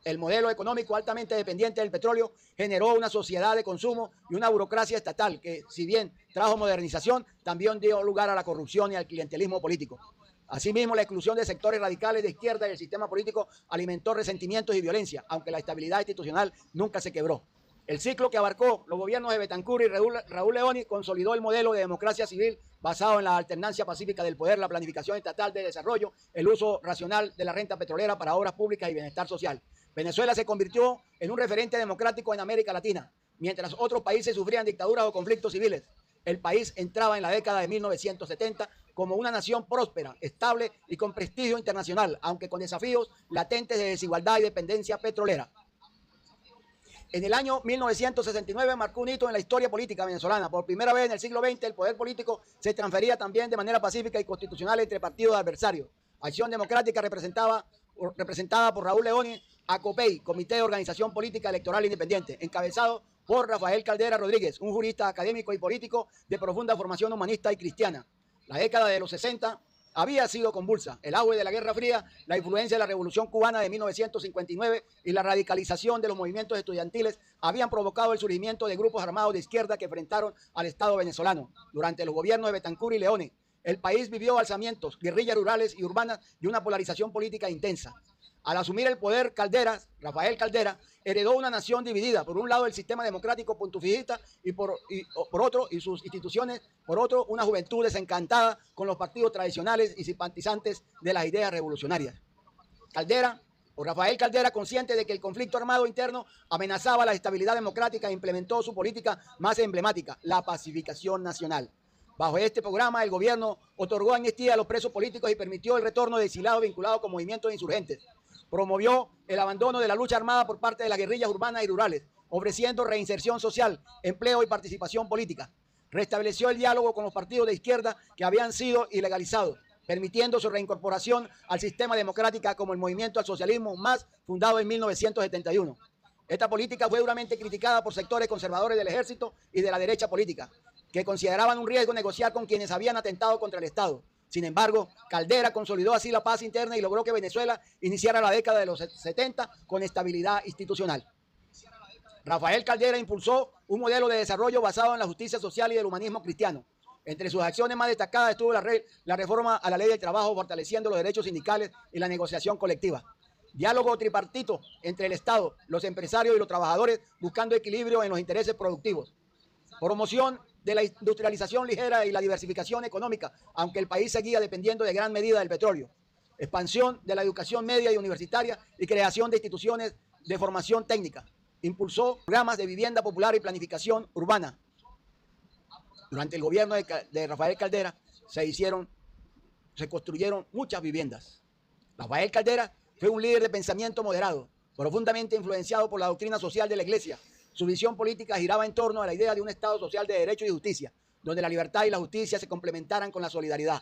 El modelo económico altamente dependiente del petróleo generó una sociedad de consumo y una burocracia estatal que, si bien trajo modernización, también dio lugar a la corrupción y al clientelismo político. Asimismo, la exclusión de sectores radicales de izquierda del sistema político alimentó resentimientos y violencia, aunque la estabilidad institucional nunca se quebró. El ciclo que abarcó los gobiernos de Betancourt y Raúl Leoni consolidó el modelo de democracia civil basado en la alternancia pacífica del poder, la planificación estatal de desarrollo, el uso racional de la renta petrolera para obras públicas y bienestar social. Venezuela se convirtió en un referente democrático en América Latina, mientras otros países sufrían dictaduras o conflictos civiles. El país entraba en la década de 1970 como una nación próspera, estable y con prestigio internacional, aunque con desafíos latentes de desigualdad y dependencia petrolera. En el año 1969 marcó un hito en la historia política venezolana. Por primera vez en el siglo XX, el poder político se transfería también de manera pacífica y constitucional entre partidos adversarios. Acción Democrática, representada por Raúl Leoni, ACOPEI, Comité de Organización Política Electoral Independiente, encabezado por Rafael Caldera Rodríguez, un jurista académico y político de profunda formación humanista y cristiana. La década de los 60 había sido convulsa. El auge de la Guerra Fría, la influencia de la Revolución Cubana de 1959 y la radicalización de los movimientos estudiantiles habían provocado el surgimiento de grupos armados de izquierda que enfrentaron al Estado venezolano. Durante los gobiernos de Betancourt y Leoni, el país vivió alzamientos, guerrillas rurales y urbanas y una polarización política intensa. Al asumir el poder, Rafael Caldera, heredó una nación dividida. Por un lado, el sistema democrático puntufijista y por otro, y sus instituciones, por otro, una juventud desencantada con los partidos tradicionales y simpatizantes de las ideas revolucionarias. Rafael Caldera, consciente de que el conflicto armado interno amenazaba la estabilidad democrática, implementó su política más emblemática, la pacificación nacional. Bajo este programa, el gobierno otorgó amnistía a los presos políticos y permitió el retorno de exilados vinculados con movimientos insurgentes. Promovió el abandono de la lucha armada por parte de las guerrillas urbanas y rurales, ofreciendo reinserción social, empleo y participación política. Restableció el diálogo con los partidos de izquierda que habían sido ilegalizados, permitiendo su reincorporación al sistema democrático como el Movimiento al Socialismo MAS, fundado en 1971. Esta política fue duramente criticada por sectores conservadores del ejército y de la derecha política, que consideraban un riesgo negociar con quienes habían atentado contra el Estado. Sin embargo, Caldera consolidó así la paz interna y logró que Venezuela iniciara la década de los 70 con estabilidad institucional. Rafael Caldera impulsó un modelo de desarrollo basado en la justicia social y el humanismo cristiano. Entre sus acciones más destacadas estuvo la reforma a la ley del trabajo, fortaleciendo los derechos sindicales y la negociación colectiva. Diálogo tripartito entre el Estado, los empresarios y los trabajadores, buscando equilibrio en los intereses productivos. Promoción de la industrialización ligera y la diversificación económica, aunque el país seguía dependiendo de gran medida del petróleo. Expansión de la educación media y universitaria y creación de instituciones de formación técnica. Impulsó programas de vivienda popular y planificación urbana. Durante el gobierno de Rafael Caldera se construyeron muchas viviendas. Rafael Caldera fue un líder de pensamiento moderado, profundamente influenciado por la doctrina social de la Iglesia. Su visión política giraba en torno a la idea de un Estado social de derecho y justicia, donde la libertad y la justicia se complementaran con la solidaridad.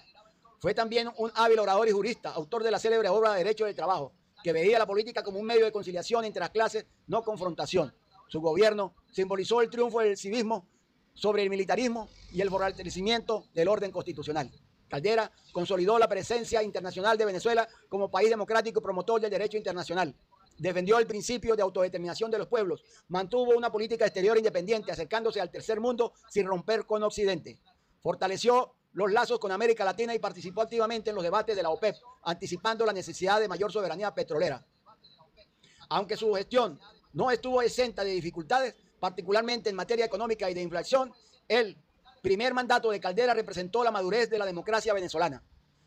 Fue también un hábil orador y jurista, autor de la célebre obra Derecho del Trabajo, que veía la política como un medio de conciliación entre las clases, no confrontación. Su gobierno simbolizó el triunfo del civismo sobre el militarismo y el fortalecimiento del orden constitucional. Caldera consolidó la presencia internacional de Venezuela como país democrático y promotor del derecho internacional. defendió el principio de autodeterminación de los pueblos, mantuvo una política exterior independiente, acercándose al tercer mundo sin romper con Occidente. Fortaleció los lazos con América Latina y participó activamente en los debates de la OPEP, anticipando la necesidad de mayor soberanía petrolera. Aunque su gestión no estuvo exenta de dificultades, particularmente en materia económica y de inflación, el primer mandato de Caldera representó la madurez de la democracia venezolana.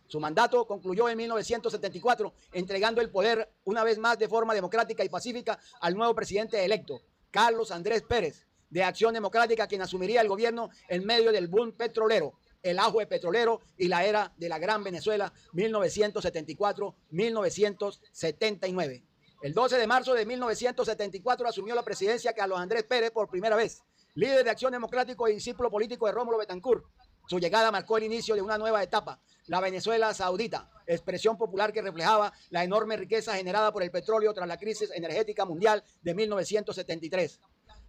Su mandato concluyó en 1974, entregando el poder una vez más de forma democrática y pacífica al nuevo presidente electo, Carlos Andrés Pérez, de Acción Democrática, quien asumiría el gobierno en medio del boom petrolero, el auge petrolero y la era de la Gran Venezuela 1974-1979. El 12 de marzo de 1974 asumió la presidencia Carlos Andrés Pérez por primera vez, líder de Acción Democrática y discípulo político de Rómulo Betancourt. Su llegada marcó el inicio de una nueva etapa, la Venezuela Saudita, expresión popular que reflejaba la enorme riqueza generada por el petróleo tras la crisis energética mundial de 1973.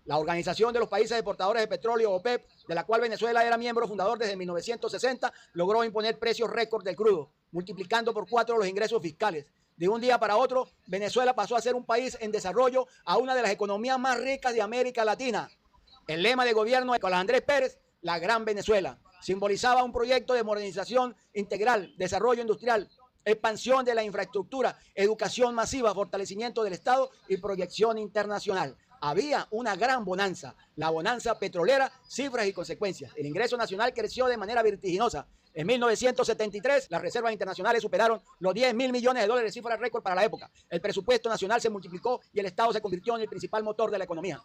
La Organización de los Países Exportadores de Petróleo, OPEP, de la cual Venezuela era miembro fundador desde 1960, logró imponer precios récord del crudo, multiplicando por 4 los ingresos fiscales. De un día para otro, Venezuela pasó a ser un país en desarrollo a una de las economías más ricas de América Latina. El lema de gobierno de Carlos Andrés Pérez, la Gran Venezuela, simbolizaba un proyecto de modernización integral, desarrollo industrial, expansión de la infraestructura, educación masiva, fortalecimiento del Estado y proyección internacional. Había una gran bonanza, la bonanza petrolera, cifras y consecuencias. El ingreso nacional creció de manera vertiginosa. En 1973, las reservas internacionales superaron los 10.000 millones de dólares, cifra récord para la época. El presupuesto nacional se multiplicó y el Estado se convirtió en el principal motor de la economía.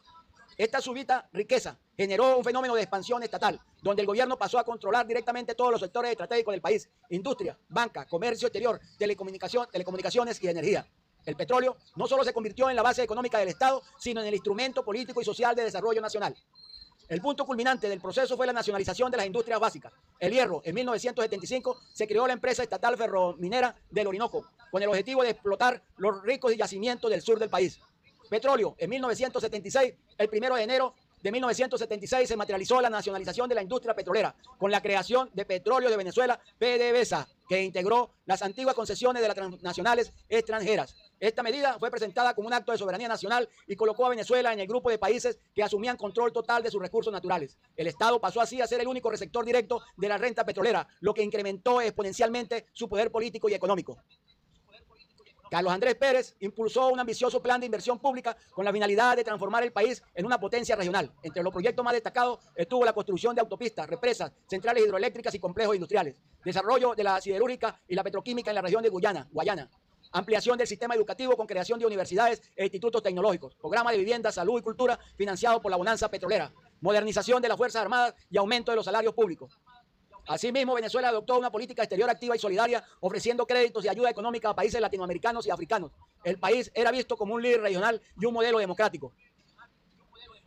Esta súbita riqueza generó un fenómeno de expansión estatal, donde el gobierno pasó a controlar directamente todos los sectores estratégicos del país: industria, banca, comercio exterior, telecomunicaciones y energía. El petróleo no solo se convirtió en la base económica del Estado, sino en el instrumento político y social de desarrollo nacional. El punto culminante del proceso fue la nacionalización de las industrias básicas. El hierro, en 1975, se creó la empresa estatal ferrominera del Orinoco, con el objetivo de explotar los ricos yacimientos del sur del país. Petróleo, en 1976, el 1 de enero de 1976 se materializó la nacionalización de la industria petrolera, con la creación de Petróleo de Venezuela, PDVSA, que integró las antiguas concesiones de las transnacionales extranjeras. Esta medida fue presentada como un acto de soberanía nacional y colocó a Venezuela en el grupo de países que asumían control total de sus recursos naturales. El Estado pasó así a ser el único receptor directo de la renta petrolera, lo que incrementó exponencialmente su poder político y económico. Carlos Andrés Pérez impulsó un ambicioso plan de inversión pública con la finalidad de transformar el país en una potencia regional. Entre los proyectos más destacados estuvo la construcción de autopistas, represas, centrales hidroeléctricas y complejos industriales, desarrollo de la siderúrgica y la petroquímica en la región de Guayana, ampliación del sistema educativo con creación de universidades e institutos tecnológicos, programa de vivienda, salud y cultura financiado por la bonanza petrolera, modernización de las Fuerzas Armadas y aumento de los salarios públicos. Asimismo, Venezuela adoptó una política exterior activa y solidaria, ofreciendo créditos y ayuda económica a países latinoamericanos y africanos. El país era visto como un líder regional y un modelo democrático.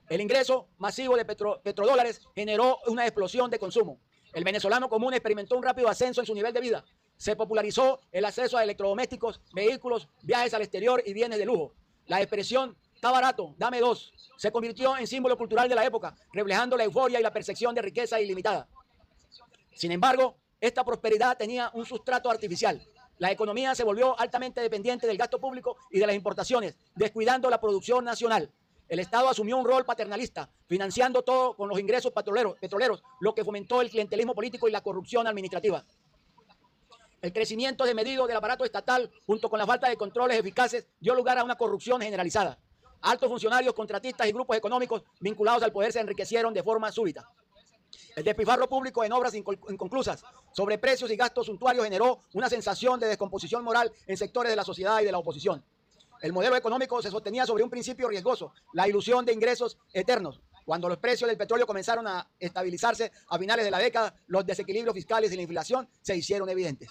El ingreso masivo de petrodólares generó una explosión de consumo. El venezolano común experimentó un rápido ascenso en su nivel de vida. Se popularizó el acceso a electrodomésticos, vehículos, viajes al exterior y bienes de lujo. La expresión "está barato, dame dos" se convirtió en símbolo cultural de la época, reflejando la euforia y la percepción de riqueza ilimitada. Sin embargo, esta prosperidad tenía un sustrato artificial. La economía se volvió altamente dependiente del gasto público y de las importaciones, descuidando la producción nacional. El Estado asumió un rol paternalista, financiando todo con los ingresos petroleros, lo que fomentó el clientelismo político y la corrupción administrativa. El crecimiento desmedido del aparato estatal, junto con la falta de controles eficaces, dio lugar a una corrupción generalizada. Altos funcionarios, contratistas y grupos económicos vinculados al poder se enriquecieron de forma súbita. El despilfarro público en obras inconclusas, sobreprecios y gastos suntuarios generó una sensación de descomposición moral en sectores de la sociedad y de la oposición. El modelo económico se sostenía sobre un principio riesgoso, la ilusión de ingresos eternos. Cuando los precios del petróleo comenzaron a estabilizarse a finales de la década, los desequilibrios fiscales y la inflación se hicieron evidentes.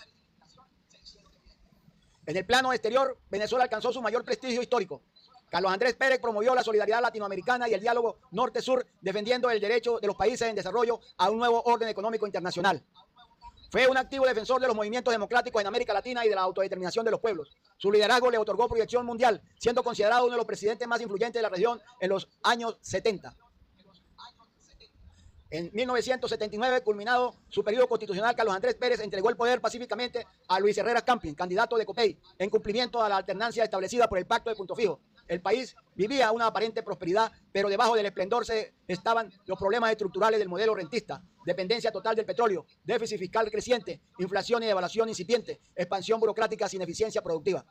En el plano exterior, Venezuela alcanzó su mayor prestigio histórico. Carlos Andrés Pérez promovió la solidaridad latinoamericana y el diálogo norte-sur, defendiendo el derecho de los países en desarrollo a un nuevo orden económico internacional. Fue un activo defensor de los movimientos democráticos en América Latina y de la autodeterminación de los pueblos. Su liderazgo le otorgó proyección mundial, siendo considerado uno de los presidentes más influyentes de la región en los años 70. En 1979, culminado su periodo constitucional, Carlos Andrés Pérez entregó el poder pacíficamente a Luis Herrera Campins, candidato de COPEI, en cumplimiento a la alternancia establecida por el Pacto de Punto Fijo. El país vivía una aparente prosperidad, pero debajo del esplendor estaban los problemas estructurales del modelo rentista: dependencia total del petróleo, déficit fiscal creciente, inflación y devaluación incipiente, expansión burocrática sin eficiencia productiva.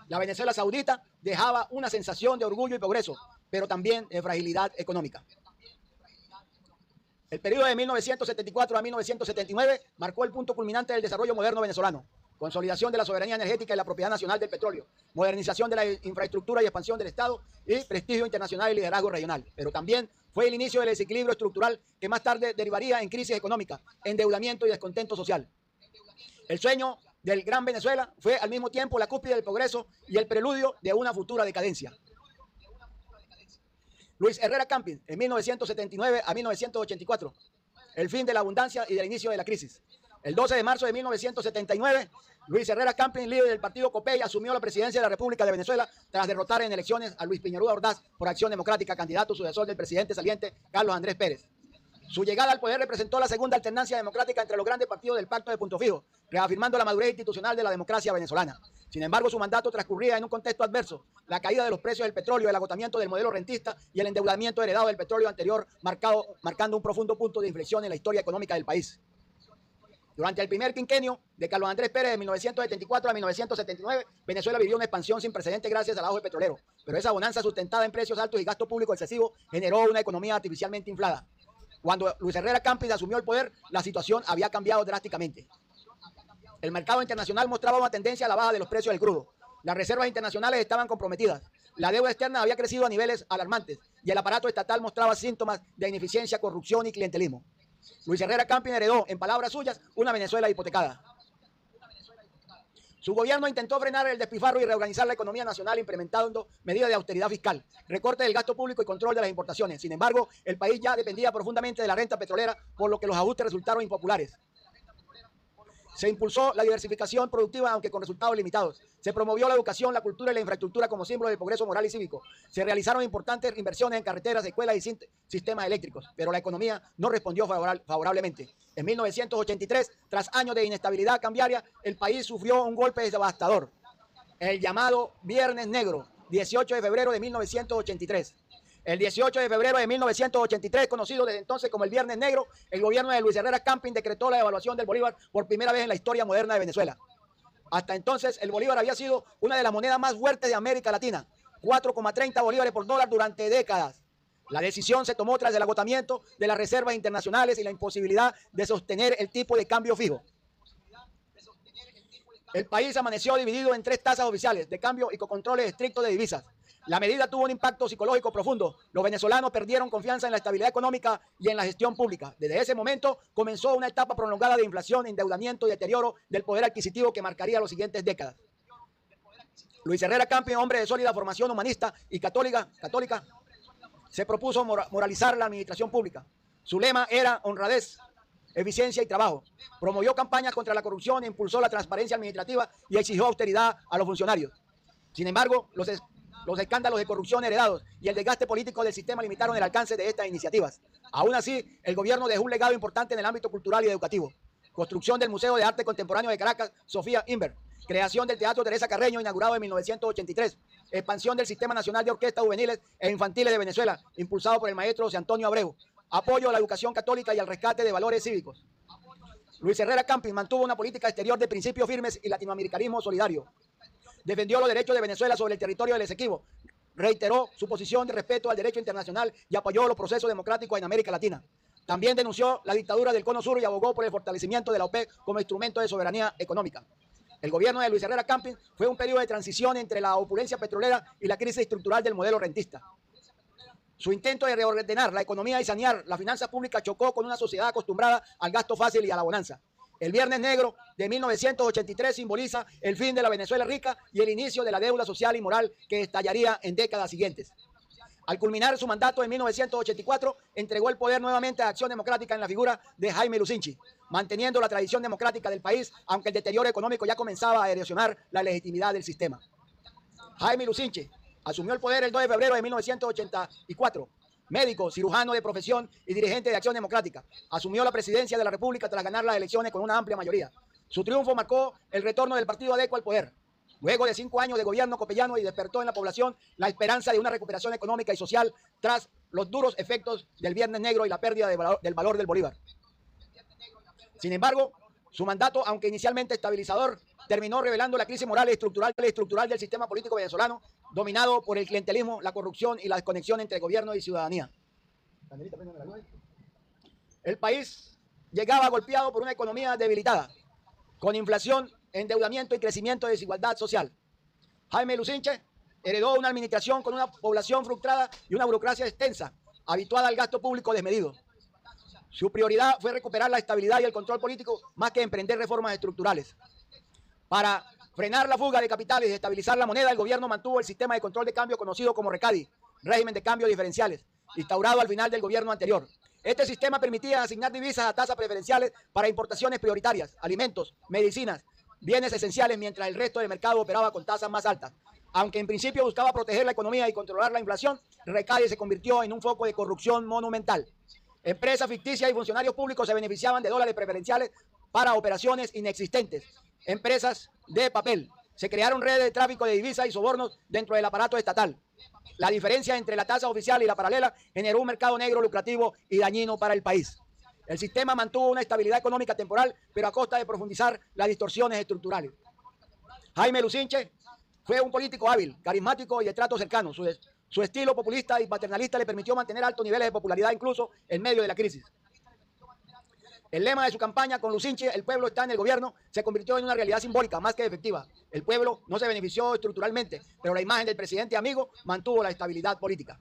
La Venezuela saudita dejaba una sensación de orgullo y progreso, pero también de fragilidad económica. El periodo de 1974 a 1979 marcó el punto culminante del desarrollo moderno venezolano: consolidación de la soberanía energética y la propiedad nacional del petróleo, modernización de la infraestructura y expansión del Estado, y prestigio internacional y liderazgo regional. Pero también fue el inicio del desequilibrio estructural que más tarde derivaría en crisis económica, endeudamiento y descontento social. El sueño del Gran Venezuela fue al mismo tiempo la cúspide del progreso y el preludio de una futura decadencia. Luis Herrera Campins, en 1979 a 1984, el fin de la abundancia y del inicio de la crisis. El 12 de marzo de 1979, Luis Herrera Campins, líder del partido COPEI, asumió la presidencia de la República de Venezuela tras derrotar en elecciones a Luis Piñeruda Ordaz por Acción Democrática, candidato sucesor del presidente saliente Carlos Andrés Pérez. Su llegada al poder representó la segunda alternancia democrática entre los grandes partidos del Pacto de Punto Fijo, reafirmando la madurez institucional de la democracia venezolana. Sin embargo, su mandato transcurría en un contexto adverso: la caída de los precios del petróleo, el agotamiento del modelo rentista y el endeudamiento heredado del petróleo anterior, marcando un profundo punto de inflexión en la historia económica del país. Durante el primer quinquenio de Carlos Andrés Pérez, de 1974 a 1979, Venezuela vivió una expansión sin precedentes gracias al auge petrolero, pero esa bonanza, sustentada en precios altos y gasto público excesivo, generó una economía artificialmente inflada. Cuando Luis Herrera Campins asumió el poder, la situación había cambiado drásticamente. El mercado internacional mostraba una tendencia a la baja de los precios del crudo. Las reservas internacionales estaban comprometidas. La deuda externa había crecido a niveles alarmantes y el aparato estatal mostraba síntomas de ineficiencia, corrupción y clientelismo. Luis Herrera Campins heredó, en palabras suyas, una Venezuela hipotecada. Su gobierno intentó frenar el despilfarro y reorganizar la economía nacional implementando medidas de austeridad fiscal, recorte del gasto público y control de las importaciones. Sin embargo, el país ya dependía profundamente de la renta petrolera, por lo que los ajustes resultaron impopulares. Se impulsó la diversificación productiva, aunque con resultados limitados. Se promovió la educación, la cultura y la infraestructura como símbolo del progreso moral y cívico. Se realizaron importantes inversiones en carreteras, escuelas y sistemas eléctricos, pero la economía no respondió favorablemente. En 1983, tras años de inestabilidad cambiaria, el país sufrió un golpe devastador: el llamado Viernes Negro, 18 de febrero de 1983. El 18 de febrero de 1983, conocido desde entonces como el Viernes Negro, el gobierno de Luis Herrera Campins decretó la devaluación del bolívar por primera vez en la historia moderna de Venezuela. Hasta entonces, el bolívar había sido una de las monedas más fuertes de América Latina: 4,30 bolívares por dólar durante décadas. La decisión se tomó tras el agotamiento de las reservas internacionales y la imposibilidad de sostener el tipo de cambio fijo. El país amaneció dividido en 3 tasas oficiales de cambio y con controles estrictos de divisas. La medida tuvo un impacto psicológico profundo. Los venezolanos perdieron confianza en la estabilidad económica y en la gestión pública. Desde ese momento comenzó una etapa prolongada de inflación, endeudamiento y deterioro del poder adquisitivo que marcaría las siguientes décadas. Luis Herrera Campins, hombre de sólida formación humanista y católica, se propuso moralizar la administración pública. Su lema era honradez, eficiencia y trabajo. Promovió campañas contra la corrupción, impulsó la transparencia administrativa y exigió austeridad a los funcionarios. Sin embargo, los escándalos de corrupción heredados y el desgaste político del sistema limitaron el alcance de estas iniciativas. Aún así, el gobierno dejó un legado importante en el ámbito cultural y educativo: construcción del Museo de Arte Contemporáneo de Caracas, Sofía Inver; creación del Teatro Teresa Carreño, inaugurado en 1983; expansión del Sistema Nacional de Orquestas Juveniles e Infantiles de Venezuela, impulsado por el maestro José Antonio Abreu; apoyo a la educación católica y al rescate de valores cívicos. Luis Herrera Campins mantuvo una política exterior de principios firmes y latinoamericanismo solidario. Defendió los derechos de Venezuela sobre el territorio del Esequibo, reiteró su posición de respeto al derecho internacional y apoyó los procesos democráticos en América Latina. También denunció la dictadura del Cono Sur y abogó por el fortalecimiento de la OPEC como instrumento de soberanía económica. El gobierno de Luis Herrera Campins fue un periodo de transición entre la opulencia petrolera y la crisis estructural del modelo rentista. Su intento de reordenar la economía y sanear las finanzas públicas chocó con una sociedad acostumbrada al gasto fácil y a la bonanza. El Viernes Negro de 1983 simboliza el fin de la Venezuela rica y el inicio de la deuda social y moral que estallaría en décadas siguientes. Al culminar su mandato en 1984, entregó el poder nuevamente a Acción Democrática en la figura de Jaime Lucinchi, manteniendo la tradición democrática del país, aunque el deterioro económico ya comenzaba a erosionar la legitimidad del sistema. Jaime Lucinchi asumió el poder el 2 de febrero de 1984. médico, cirujano de profesión y dirigente de Acción Democrática. Asumió la presidencia de la República tras ganar las elecciones con una amplia mayoría. Su triunfo marcó el retorno del partido ADECO al poder. Luego de 5 años de gobierno copellano y despertó en la población la esperanza de una recuperación económica y social tras los duros efectos del Viernes Negro y la pérdida del valor del bolívar. Sin embargo, su mandato, aunque inicialmente estabilizador, terminó revelando la crisis moral y estructural del sistema político venezolano, dominado por el clientelismo, la corrupción y la desconexión entre gobierno y ciudadanía. El país llegaba golpeado por una economía debilitada, con inflación, endeudamiento y crecimiento de desigualdad social. Jaime Lucinche heredó una administración con una población frustrada y una burocracia extensa, habituada al gasto público desmedido. Su prioridad fue recuperar la estabilidad y el control político más que emprender reformas estructurales. Para frenar la fuga de capitales y estabilizar la moneda, el gobierno mantuvo el sistema de control de cambio conocido como RECADI, régimen de cambio diferenciales, instaurado al final del gobierno anterior. Este sistema permitía asignar divisas a tasas preferenciales para importaciones prioritarias, alimentos, medicinas, bienes esenciales, mientras el resto del mercado operaba con tasas más altas. Aunque en principio buscaba proteger la economía y controlar la inflación, RECADI se convirtió en un foco de corrupción monumental. Empresas ficticias y funcionarios públicos se beneficiaban de dólares preferenciales para operaciones inexistentes. Empresas de papel. Se crearon redes de tráfico de divisas y sobornos dentro del aparato estatal. La diferencia entre la tasa oficial y la paralela generó un mercado negro lucrativo y dañino para el país. El sistema mantuvo una estabilidad económica temporal, pero a costa de profundizar las distorsiones estructurales. Jaime Lucinche fue un político hábil, carismático y de trato cercano. Su estilo populista y paternalista le permitió mantener altos niveles de popularidad incluso en medio de la crisis. El lema de su campaña, con Lucinche, el pueblo está en el gobierno, se convirtió en una realidad simbólica más que efectiva. El pueblo no se benefició estructuralmente, pero la imagen del presidente amigo mantuvo la estabilidad política.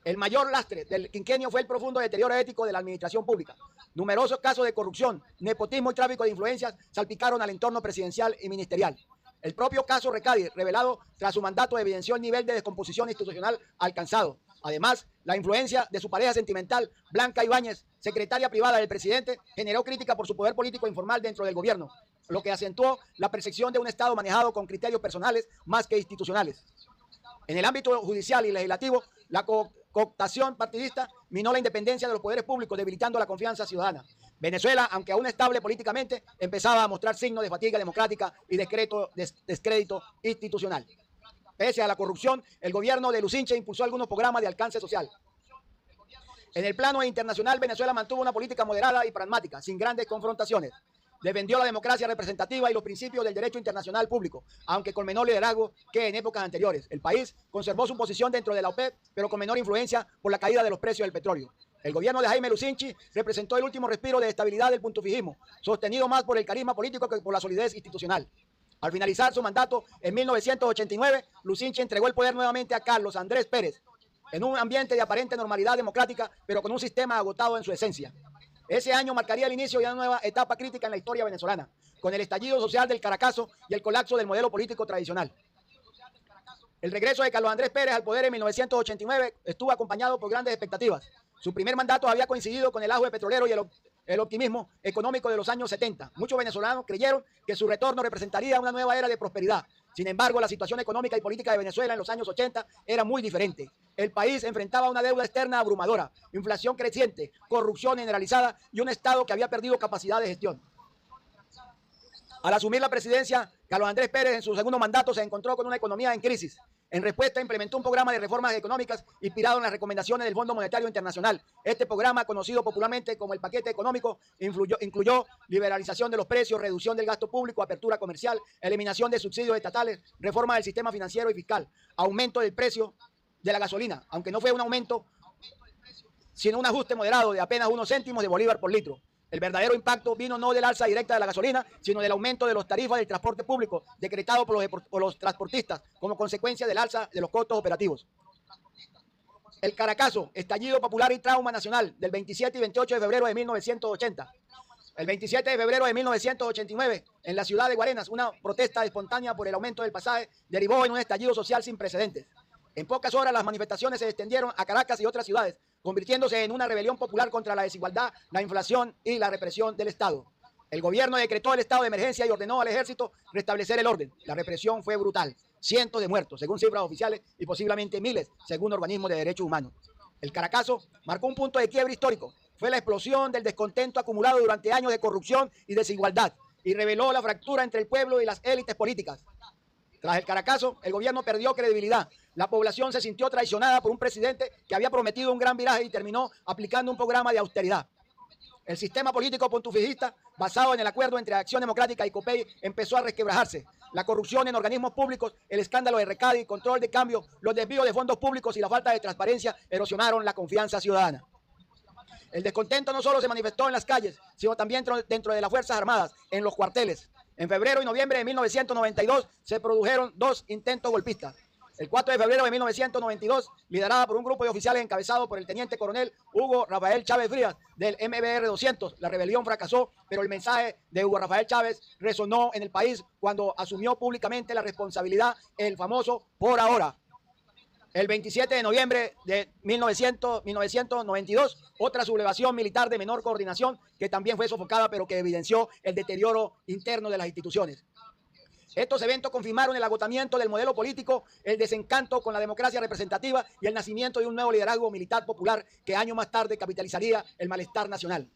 El mayor lastre del quinquenio fue el profundo deterioro ético de la administración pública. Numerosos casos de corrupción, nepotismo y tráfico de influencias salpicaron al entorno presidencial y ministerial. El propio caso RECADI, revelado tras su mandato, evidenció el nivel de descomposición institucional alcanzado. Además, la influencia de su pareja sentimental, Blanca Ibáñez, secretaria privada del presidente, generó crítica por su poder político informal dentro del gobierno, lo que acentuó la percepción de un Estado manejado con criterios personales más que institucionales. En el ámbito judicial y legislativo, la cooptación partidista minó la independencia de los poderes públicos, debilitando la confianza ciudadana. Venezuela, aunque aún estable políticamente, empezaba a mostrar signos de fatiga democrática y descrédito institucional. Pese a la corrupción, el gobierno de Lucinche impulsó algunos programas de alcance social. En el plano internacional, Venezuela mantuvo una política moderada y pragmática, sin grandes confrontaciones. Defendió la democracia representativa y los principios del derecho internacional público, aunque con menor liderazgo que en épocas anteriores. El país conservó su posición dentro de la OPEP, pero con menor influencia por la caída de los precios del petróleo. El gobierno de Jaime Lucinche representó el último respiro de estabilidad del puntufijismo, sostenido más por el carisma político que por la solidez institucional. Al finalizar su mandato en 1989, Lucinche entregó el poder nuevamente a Carlos Andrés Pérez, en un ambiente de aparente normalidad democrática, pero con un sistema agotado en su esencia. Ese año marcaría el inicio de una nueva etapa crítica en la historia venezolana, con el estallido social del Caracazo y el colapso del modelo político tradicional. El regreso de Carlos Andrés Pérez al poder en 1989 estuvo acompañado por grandes expectativas. Su primer mandato había coincidido con el auge petrolero y el optimismo económico de los años 70. Muchos venezolanos creyeron que su retorno representaría una nueva era de prosperidad. Sin embargo, la situación económica y política de Venezuela en los años 80 era muy diferente. El país enfrentaba una deuda externa abrumadora, inflación creciente, corrupción generalizada y un Estado que había perdido capacidad de gestión. Al asumir la presidencia, Carlos Andrés Pérez en su segundo mandato se encontró con una economía en crisis. En respuesta, implementó un programa de reformas económicas inspirado en las recomendaciones del Fondo Monetario Internacional. Este programa, conocido popularmente como el paquete económico, incluyó liberalización de los precios, reducción del gasto público, apertura comercial, eliminación de subsidios estatales, reforma del sistema financiero y fiscal, aumento del precio de la gasolina, aunque no fue un aumento, sino un ajuste moderado de apenas unos céntimos de bolívar por litro. El verdadero impacto vino no del alza directa de la gasolina, sino del aumento de las tarifas del transporte público, decretado por los transportistas, como consecuencia del alza de los costos operativos. El Caracazo, estallido popular y trauma nacional, del 27 y 28 de febrero de 1980. El 27 de febrero de 1989, en la ciudad de Guarenas, una protesta espontánea por el aumento del pasaje derivó en un estallido social sin precedentes. En pocas horas las manifestaciones se extendieron a Caracas y otras ciudades, convirtiéndose en una rebelión popular contra la desigualdad, la inflación y la represión del Estado. El gobierno decretó el estado de emergencia y ordenó al ejército restablecer el orden. La represión fue brutal. Cientos de muertos, según cifras oficiales, y posiblemente miles, según organismos de derechos humanos. El Caracazo marcó un punto de quiebre histórico. Fue la explosión del descontento acumulado durante años de corrupción y desigualdad y reveló la fractura entre el pueblo y las élites políticas. Tras el Caracazo, el gobierno perdió credibilidad. La población se sintió traicionada por un presidente que había prometido un gran viraje y terminó aplicando un programa de austeridad. El sistema político pontifijista, basado en el acuerdo entre Acción Democrática y COPEI, empezó a resquebrajarse. La corrupción en organismos públicos, el escándalo de recado y control de cambio, los desvíos de fondos públicos y la falta de transparencia erosionaron la confianza ciudadana. El descontento no solo se manifestó en las calles, sino también dentro de las Fuerzas Armadas, en los cuarteles. En febrero y noviembre de 1992 se produjeron 2 intentos golpistas. El 4 de febrero de 1992, liderada por un grupo de oficiales encabezado por el teniente coronel Hugo Rafael Chávez Frías del MBR 200. La rebelión fracasó, pero el mensaje de Hugo Rafael Chávez resonó en el país cuando asumió públicamente la responsabilidad, el famoso por ahora. El 27 de noviembre de 1992, otra sublevación militar de menor coordinación que también fue sofocada, pero que evidenció el deterioro interno de las instituciones. Estos eventos confirmaron el agotamiento del modelo político, el desencanto con la democracia representativa y el nacimiento de un nuevo liderazgo militar popular que años más tarde capitalizaría el malestar nacional.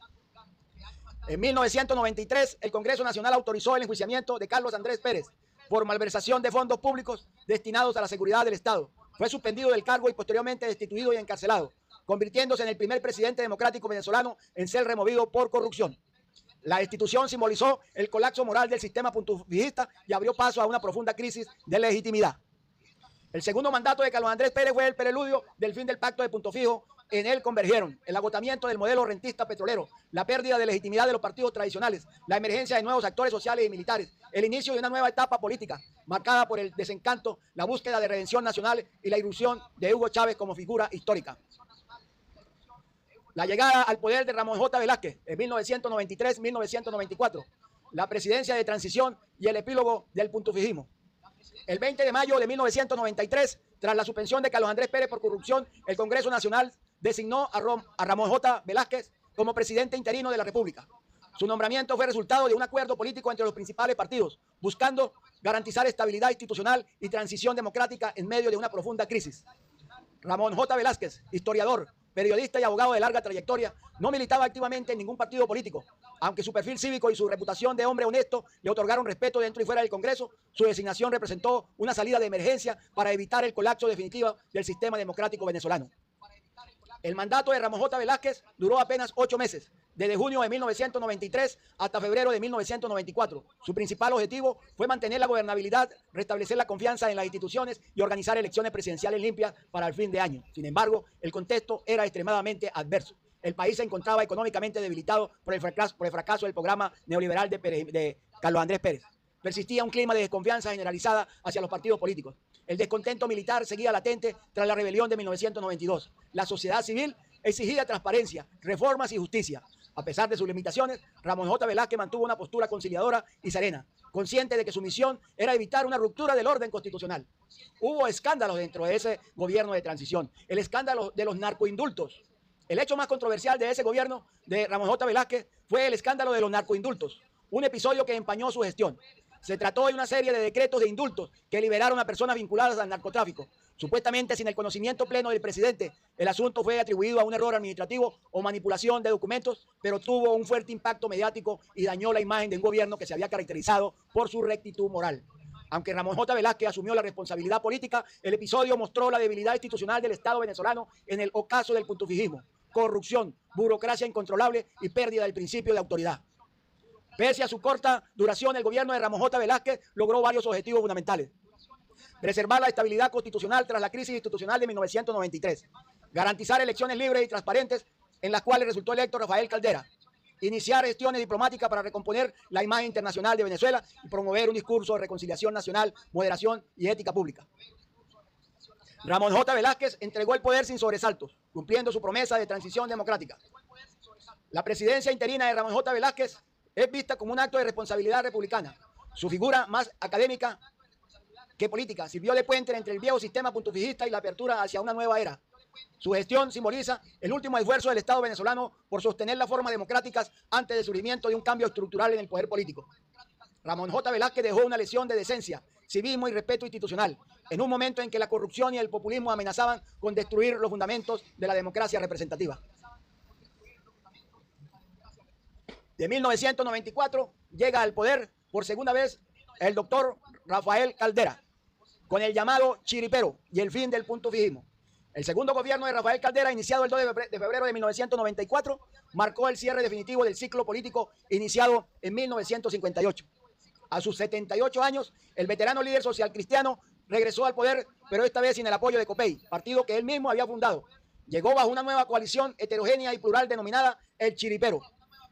En 1993, el Congreso Nacional autorizó el enjuiciamiento de Carlos Andrés Pérez por malversación de fondos públicos destinados a la seguridad del Estado. Fue suspendido del cargo y posteriormente destituido y encarcelado, convirtiéndose en el primer presidente democrático venezolano en ser removido por corrupción. La destitución simbolizó el colapso moral del sistema pontifijista y abrió paso a una profunda crisis de legitimidad. El segundo mandato de Carlos Andrés Pérez fue el preludio del fin del pacto de Punto Fijo. En él convergieron el agotamiento del modelo rentista petrolero, la pérdida de legitimidad de los partidos tradicionales, la emergencia de nuevos actores sociales y militares, el inicio de una nueva etapa política marcada por el desencanto, la búsqueda de redención nacional y la irrupción de Hugo Chávez como figura histórica. La llegada al poder de Ramón J. Velázquez en 1993-1994, la presidencia de transición y el epílogo del puntofijismo. El 20 de mayo de 1993, tras la suspensión de Carlos Andrés Pérez por corrupción, el Congreso Nacional designó a Ramón J. Velázquez como presidente interino de la República. Su nombramiento fue resultado de un acuerdo político entre los principales partidos, buscando garantizar estabilidad institucional y transición democrática en medio de una profunda crisis. Ramón J. Velázquez, historiador, periodista y abogado de larga trayectoria, no militaba activamente en ningún partido político. Aunque su perfil cívico y su reputación de hombre honesto le otorgaron respeto dentro y fuera del Congreso, su designación representó una salida de emergencia para evitar el colapso definitivo del sistema democrático venezolano. El mandato de Ramón J. Velázquez duró apenas 8 meses, desde junio de 1993 hasta febrero de 1994. Su principal objetivo fue mantener la gobernabilidad, restablecer la confianza en las instituciones y organizar elecciones presidenciales limpias para el fin de año. Sin embargo, el contexto era extremadamente adverso. El país se encontraba económicamente debilitado por el fracaso del programa neoliberal de Carlos Andrés Pérez. Persistía un clima de desconfianza generalizada hacia los partidos políticos. El descontento militar seguía latente tras la rebelión de 1992. La sociedad civil exigía transparencia, reformas y justicia. A pesar de sus limitaciones, Ramón J. Velázquez mantuvo una postura conciliadora y serena, consciente de que su misión era evitar una ruptura del orden constitucional. Hubo escándalos dentro de ese gobierno de transición, el escándalo de los narcoindultos. El hecho más controversial de ese gobierno de Ramón J. Velázquez fue el escándalo de los narcoindultos, un episodio que empañó su gestión. Se trató de una serie de decretos de indultos que liberaron a personas vinculadas al narcotráfico. Supuestamente sin el conocimiento pleno del presidente, el asunto fue atribuido a un error administrativo o manipulación de documentos, pero tuvo un fuerte impacto mediático y dañó la imagen de un gobierno que se había caracterizado por su rectitud moral. Aunque Ramón J. Velázquez asumió la responsabilidad política, el episodio mostró la debilidad institucional del Estado venezolano en el ocaso del puntofijismo, corrupción, burocracia incontrolable y pérdida del principio de autoridad. Pese a su corta duración, el gobierno de Ramón J. Velázquez logró varios objetivos fundamentales. Preservar la estabilidad constitucional tras la crisis institucional de 1993. Garantizar elecciones libres y transparentes en las cuales resultó electo Rafael Caldera. Iniciar gestiones diplomáticas para recomponer la imagen internacional de Venezuela y promover un discurso de reconciliación nacional, moderación y ética pública. Ramón J. Velázquez entregó el poder sin sobresaltos, cumpliendo su promesa de transición democrática. La presidencia interina de Ramón J. Velázquez es vista como un acto de responsabilidad republicana. Su figura más académica que política sirvió de puente entre el viejo sistema puntofijista y la apertura hacia una nueva era. Su gestión simboliza el último esfuerzo del Estado venezolano por sostener las formas democráticas antes del surgimiento de un cambio estructural en el poder político. Ramón J. Velázquez dejó una lección de decencia, civismo y respeto institucional, en un momento en que la corrupción y el populismo amenazaban con destruir los fundamentos de la democracia representativa. De 1994 llega al poder por segunda vez el doctor Rafael Caldera, con el llamado chiripero y el fin del punto fijismo. El segundo gobierno de Rafael Caldera, iniciado el 2 de febrero de 1994, marcó el cierre definitivo del ciclo político iniciado en 1958. A sus 78 años, el veterano líder social cristiano regresó al poder, pero esta vez sin el apoyo de COPEI, partido que él mismo había fundado. Llegó bajo una nueva coalición heterogénea y plural denominada el Chiripero,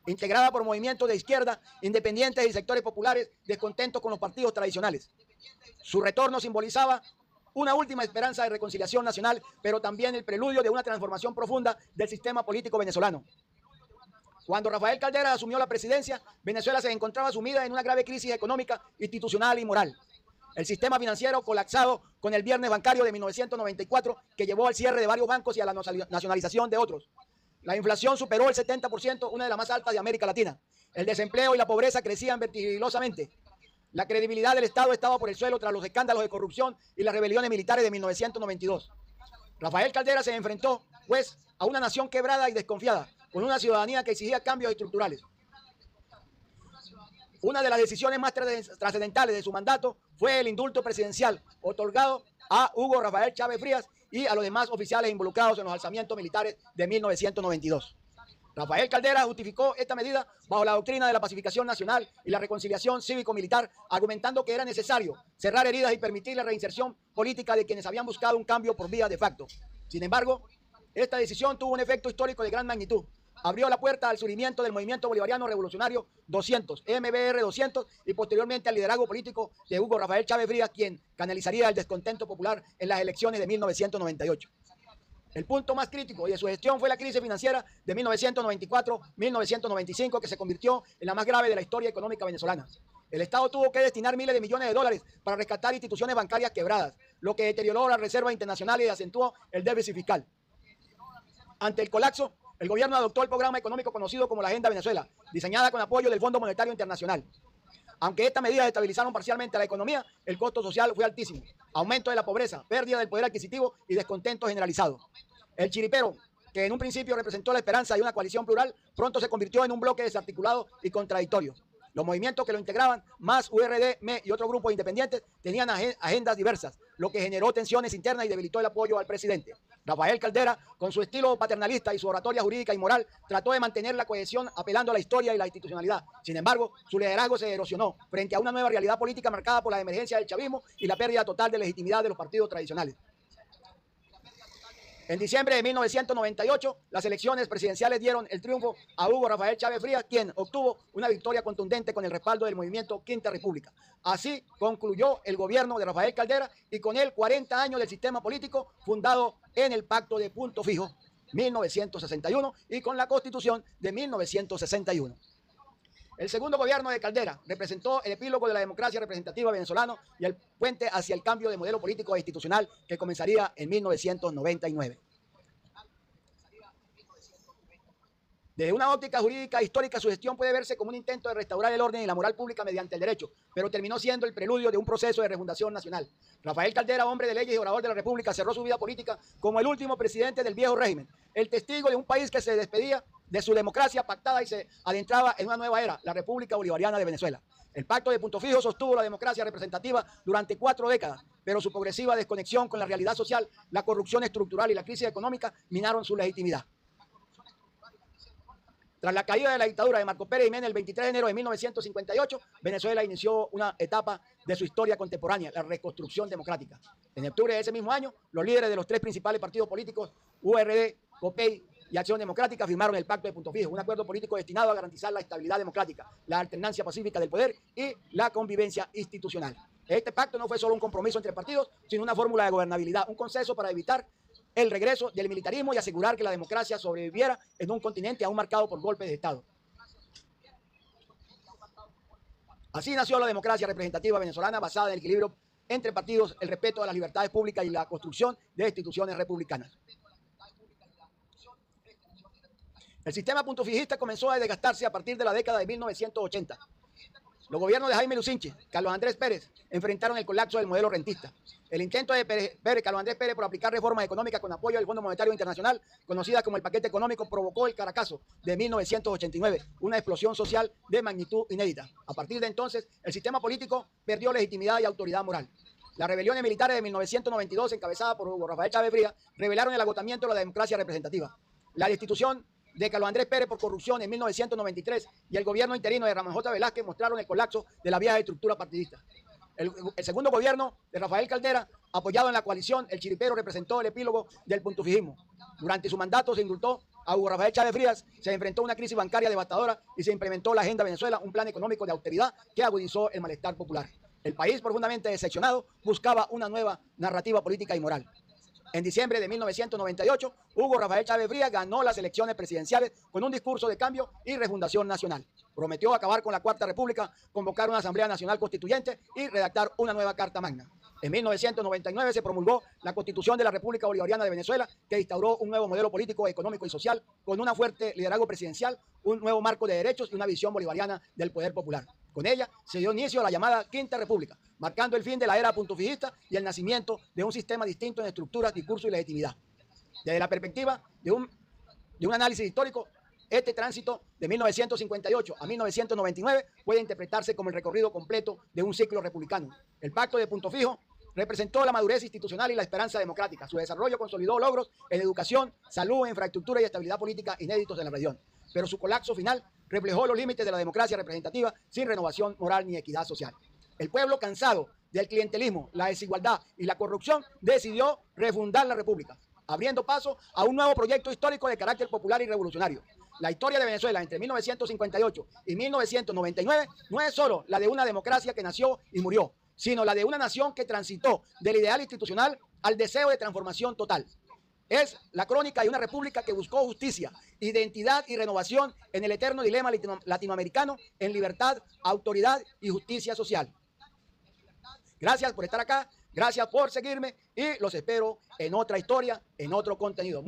integrada por movimientos de izquierda, independientes y sectores populares descontentos con los partidos tradicionales. Su retorno simbolizaba una última esperanza de reconciliación nacional, pero también el preludio de una transformación profunda del sistema político venezolano. Cuando Rafael Caldera asumió la presidencia, Venezuela se encontraba sumida en una grave crisis económica, institucional y moral. El sistema financiero colapsado con el viernes bancario de 1994, que llevó al cierre de varios bancos y a la nacionalización de otros. La inflación superó el 70%, una de las más altas de América Latina. El desempleo y la pobreza crecían vertiginosamente. La credibilidad del Estado estaba por el suelo tras los escándalos de corrupción y las rebeliones militares de 1992. Rafael Caldera se enfrentó, pues, a una nación quebrada y desconfiada, con una ciudadanía que exigía cambios estructurales. Una de las decisiones más trascendentales de su mandato fue el indulto presidencial otorgado a Hugo Rafael Chávez Frías y a los demás oficiales involucrados en los alzamientos militares de 1992. Rafael Caldera justificó esta medida bajo la doctrina de la pacificación nacional y la reconciliación cívico-militar, argumentando que era necesario cerrar heridas y permitir la reinserción política de quienes habían buscado un cambio por vía de facto. Sin embargo, esta decisión tuvo un efecto histórico de gran magnitud. Abrió la puerta al surgimiento del Movimiento Bolivariano Revolucionario 200, MBR 200, y posteriormente al liderazgo político de Hugo Rafael Chávez Frías, quien canalizaría el descontento popular en las elecciones de 1998. El punto más crítico de su gestión fue la crisis financiera de 1994-1995, que se convirtió en la más grave de la historia económica venezolana. El Estado tuvo que destinar miles de millones de dólares para rescatar instituciones bancarias quebradas, lo que deterioró la reserva internacional y acentuó el déficit fiscal. Ante el colapso, el gobierno adoptó el programa económico conocido como la Agenda Venezuela, diseñada con apoyo del Fondo Monetario Internacional. Aunque estas medidas estabilizaron parcialmente la economía, el costo social fue altísimo. Aumento de la pobreza, pérdida del poder adquisitivo y descontento generalizado. El chiripero, que en un principio representó la esperanza de una coalición plural, pronto se convirtió en un bloque desarticulado y contradictorio. Los movimientos que lo integraban, más URD, ME y otros grupos independientes, tenían agendas diversas, lo que generó tensiones internas y debilitó el apoyo al presidente. Rafael Caldera, con su estilo paternalista y su oratoria jurídica y moral, trató de mantener la cohesión apelando a la historia y la institucionalidad. Sin embargo, su liderazgo se erosionó frente a una nueva realidad política marcada por la emergencia del chavismo y la pérdida total de legitimidad de los partidos tradicionales. En diciembre de 1998, las elecciones presidenciales dieron el triunfo a Hugo Rafael Chávez Frías, quien obtuvo una victoria contundente con el respaldo del movimiento Quinta República. Así concluyó el gobierno de Rafael Caldera y con él 40 años del sistema político fundado en el Pacto de Punto Fijo 1961 y con la Constitución de 1961. El segundo gobierno de Caldera representó el epílogo de la democracia representativa venezolana y el puente hacia el cambio de modelo político e institucional que comenzaría en 1999. Desde una óptica jurídica histórica, su gestión puede verse como un intento de restaurar el orden y la moral pública mediante el derecho, pero terminó siendo el preludio de un proceso de refundación nacional. Rafael Caldera, hombre de leyes y orador de la República, cerró su vida política como el último presidente del viejo régimen, el testigo de un país que se despedía de su democracia pactada y se adentraba en una nueva era, la República Bolivariana de Venezuela. El Pacto de Punto Fijo sostuvo la democracia representativa durante 4 décadas, pero su progresiva desconexión con la realidad social, la corrupción estructural y la crisis económica minaron su legitimidad. Tras la caída de la dictadura de Marcos Pérez Jiménez el 23 de enero de 1958, Venezuela inició una etapa de su historia contemporánea, la reconstrucción democrática. En octubre de ese mismo año, los líderes de los 3 principales partidos políticos, URD, COPEI y Acción Democrática, firmaron el Pacto de Punto Fijo, un acuerdo político destinado a garantizar la estabilidad democrática, la alternancia pacífica del poder y la convivencia institucional. Este pacto no fue solo un compromiso entre partidos, sino una fórmula de gobernabilidad, un consenso para evitar el regreso del militarismo y asegurar que la democracia sobreviviera en un continente aún marcado por golpes de Estado. Así nació la democracia representativa venezolana, basada en el equilibrio entre partidos, el respeto a las libertades públicas y la construcción de instituciones republicanas. El sistema puntofijista comenzó a desgastarse a partir de la década de 1980. Los gobiernos de Jaime Lucinchi, Carlos Andrés Pérez, enfrentaron el colapso del modelo rentista. El intento de Carlos Andrés Pérez por aplicar reformas económicas con apoyo del Fondo Monetario Internacional, conocida como el paquete económico, provocó el Caracazo de 1989, una explosión social de magnitud inédita. A partir de entonces, el sistema político perdió legitimidad y autoridad moral. Las rebeliones militares de 1992, encabezadas por Hugo Rafael Chávez Frías, revelaron el agotamiento de la democracia representativa. La destitución de Carlos Andrés Pérez por corrupción en 1993 y el gobierno interino de Ramón J. Velázquez mostraron el colapso de la vieja estructura partidista. El segundo gobierno de Rafael Caldera, apoyado en la coalición, el chiripero representó el epílogo del puntufijismo. Durante su mandato se indultó a Hugo Rafael Chávez Frías, se enfrentó a una crisis bancaria devastadora y se implementó la Agenda Venezuela, un plan económico de austeridad que agudizó el malestar popular. El país, profundamente decepcionado, buscaba una nueva narrativa política y moral. En diciembre de 1998, Hugo Rafael Chávez Frías ganó las elecciones presidenciales con un discurso de cambio y refundación nacional. Prometió acabar con la Cuarta República, convocar una Asamblea Nacional Constituyente y redactar una nueva Carta Magna. En 1999 se promulgó la Constitución de la República Bolivariana de Venezuela, que instauró un nuevo modelo político, económico y social, con un fuerte liderazgo presidencial, un nuevo marco de derechos y una visión bolivariana del poder popular. Con ella se dio inicio a la llamada Quinta República, marcando el fin de la era puntufijista y el nacimiento de un sistema distinto en estructura, discurso y legitimidad. Desde la perspectiva de un análisis histórico, este tránsito de 1958 a 1999 puede interpretarse como el recorrido completo de un ciclo republicano. El Pacto de Punto Fijo representó la madurez institucional y la esperanza democrática. Su desarrollo consolidó logros en educación, salud, infraestructura y estabilidad política inéditos en la región. Pero su colapso final reflejó los límites de la democracia representativa sin renovación moral ni equidad social. El pueblo, cansado del clientelismo, la desigualdad y la corrupción, decidió refundar la República, abriendo paso a un nuevo proyecto histórico de carácter popular y revolucionario. La historia de Venezuela entre 1958 y 1999 no es solo la de una democracia que nació y murió, sino la de una nación que transitó del ideal institucional al deseo de transformación total. Es la crónica de una república que buscó justicia, identidad y renovación en el eterno dilema latinoamericano en libertad, autoridad y justicia social. Gracias por estar acá, gracias por seguirme y los espero en otra historia, en otro contenido.